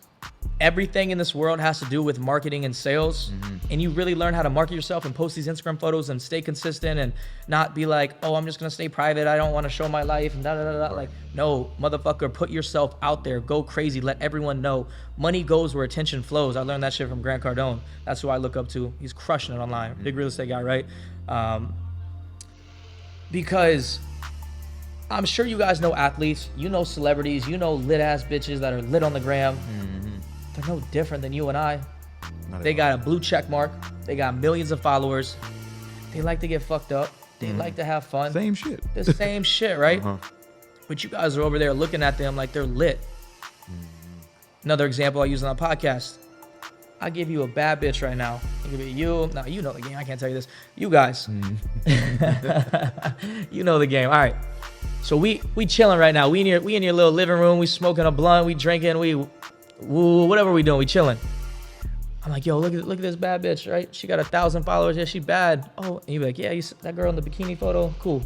Speaker 1: everything in this world has to do with marketing and sales, and you really learn how to market yourself and post these Instagram photos and stay consistent and not be like, oh, I'm just gonna stay private, I don't want to show my life and da-da-da-da. Like, no, motherfucker, put yourself out there, go crazy, let everyone know. Money goes where attention flows. I learned that shit from Grant Cardone. That's who I look up to. He's crushing it online. Big real estate guy, right? Because I'm sure you guys know athletes, you know celebrities, you know lit ass bitches that are lit on the gram. They're no different than you and I. They got a blue check mark. They got millions of followers. They like to get fucked up. They like to have fun.
Speaker 2: Same shit.
Speaker 1: The same shit, right? But you guys are over there looking at them like they're lit. Another example I use on the podcast. I give you a bad bitch right now. I give it you. No, you know the game. I can't tell you this. You guys. You know the game. All right. So we chilling right now. We in your little living room. We smoking a blunt. We drinking. We whatever we doing. We chilling. I'm like, yo, look at this bad bitch, right? She got 1,000 followers. Yeah, she bad. Oh, and you be like, yeah, you see that girl in the bikini photo? Cool.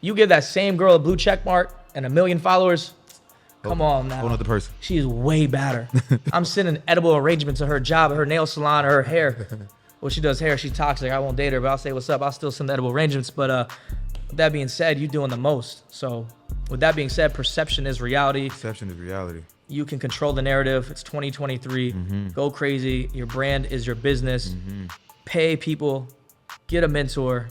Speaker 1: You give that same girl a blue check mark and 1 million followers. Come on now.
Speaker 2: Whole other person.
Speaker 1: She's way badder. I'm sending edible arrangements to her job, her nail salon, her hair. Well, she does hair. She's toxic. I won't date her, but I'll say what's up. I'll still send edible arrangements. But with that being said, you're doing the most. So with that being said, perception is reality.
Speaker 2: Perception is reality.
Speaker 1: You can control the narrative. It's 2023. Go crazy. Your brand is your business. Pay people. Get a mentor.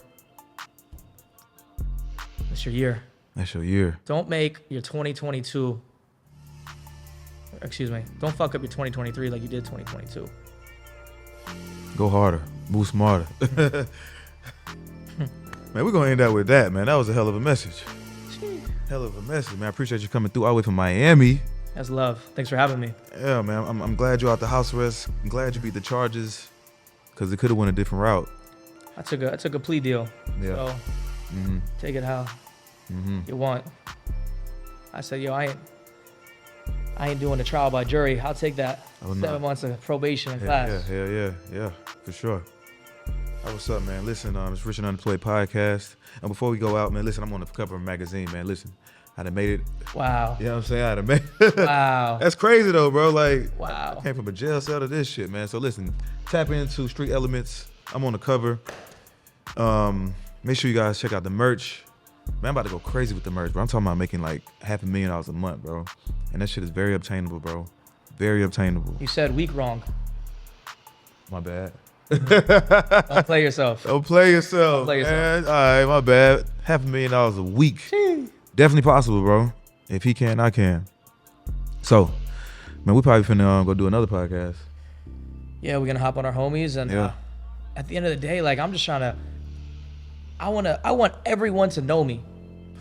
Speaker 1: It's your year.
Speaker 2: That's your year.
Speaker 1: Don't make your 2022. Excuse me. Don't fuck up your 2023 like you did 2022.
Speaker 2: Go harder. Move smarter. Man, we're going to end out with that, man. That was a hell of a message. Hell of a message, man. I appreciate you coming through all the way from Miami.
Speaker 1: That's love. Thanks for having me.
Speaker 2: Yeah, man. I'm glad you're out the house arrest. I'm glad you beat the charges because it could have went a different route.
Speaker 1: I took a plea deal.
Speaker 2: Yeah.
Speaker 1: So take it how you want. I said, yo, I ain't doing the trial by jury. I'll take that. 7 months of probation in class.
Speaker 2: Yeah, for sure. Hey, what's up, man? Listen, it's Rich and Unemployed podcast. And before we go out, man, listen, I'm on the cover of a magazine, man. Listen, I done made it.
Speaker 1: Wow.
Speaker 2: You know what I'm saying? I done made it.
Speaker 1: Wow.
Speaker 2: That's crazy, though, bro. Like,
Speaker 1: wow.
Speaker 2: I came from a jail cell to this shit, man. So listen, tap into Street Elements. I'm on the cover. Make sure you guys check out the merch. Man, I'm about to go crazy with the merch, bro. I'm talking about making like $500,000 a month, bro. And that shit is very obtainable, bro. Very obtainable.
Speaker 1: You said week wrong.
Speaker 2: My bad.
Speaker 1: Don't play yourself.
Speaker 2: Don't play yourself.
Speaker 1: Don't play yourself.
Speaker 2: Man. All right, my bad. $500,000 a week. Definitely possible, bro. If he can, I can. So, man, we probably finna go do another podcast.
Speaker 1: Yeah, we're gonna hop on our homies, and at the end of the day, like I'm just trying to. I want everyone to know me.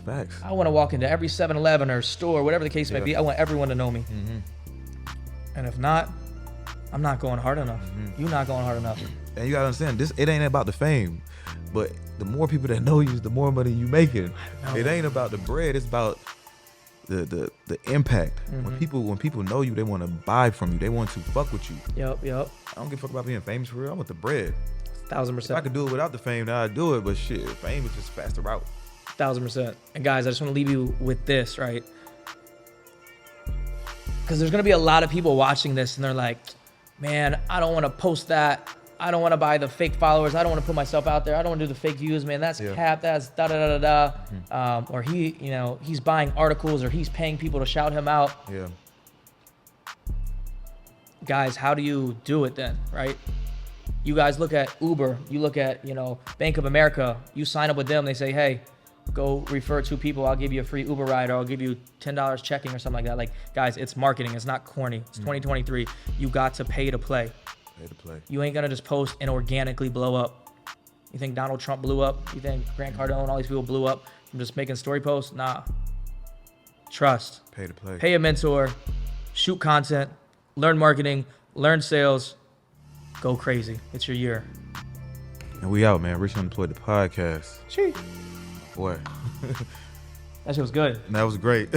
Speaker 2: Facts.
Speaker 1: I want to walk into every 7-Eleven or store, whatever the case may be. I want everyone to know me. And if not, I'm not going hard enough. You're not going hard enough.
Speaker 2: And you gotta understand, it ain't about the fame, but the more people that know you, the more money you making. It ain't about the bread. It's about the impact. When people know you, they want to buy from you. They want to fuck with you.
Speaker 1: Yep.
Speaker 2: I don't give a fuck about being famous for real. I want the bread.
Speaker 1: 1000%.
Speaker 2: If I could do it without the fame, then I'd do it. But shit, fame is just faster route.
Speaker 1: 1000%. And guys, I just want to leave you with this, right? Because there's gonna be a lot of people watching this, and they're like, "Man, I don't want to post that. I don't want to buy the fake followers. I don't want to put myself out there. I don't want to do the fake views, man. That's cap. That's da da da da da." Or he's buying articles, or he's paying people to shout him out.
Speaker 2: Yeah.
Speaker 1: Guys, how do you do it then, right? You guys look at Uber, you look at, Bank of America, you sign up with them, they say, hey, go refer 2 people, I'll give you a free Uber ride, or I'll give you $10 checking or something like that. Like, guys, it's marketing, it's not corny. It's 2023. You got to pay to play.
Speaker 2: Pay to play.
Speaker 1: You ain't gonna just post and organically blow up. You think Donald Trump blew up? You think Grant Cardone, all these people blew up from just making story posts? Nah. Trust.
Speaker 2: Pay to play.
Speaker 1: Pay a mentor, shoot content, learn marketing, learn sales, go crazy. It's your year.
Speaker 2: And we out, man. Rich and Unemployed, the podcast.
Speaker 1: Gee.
Speaker 2: Boy.
Speaker 1: That shit was good.
Speaker 2: That was great.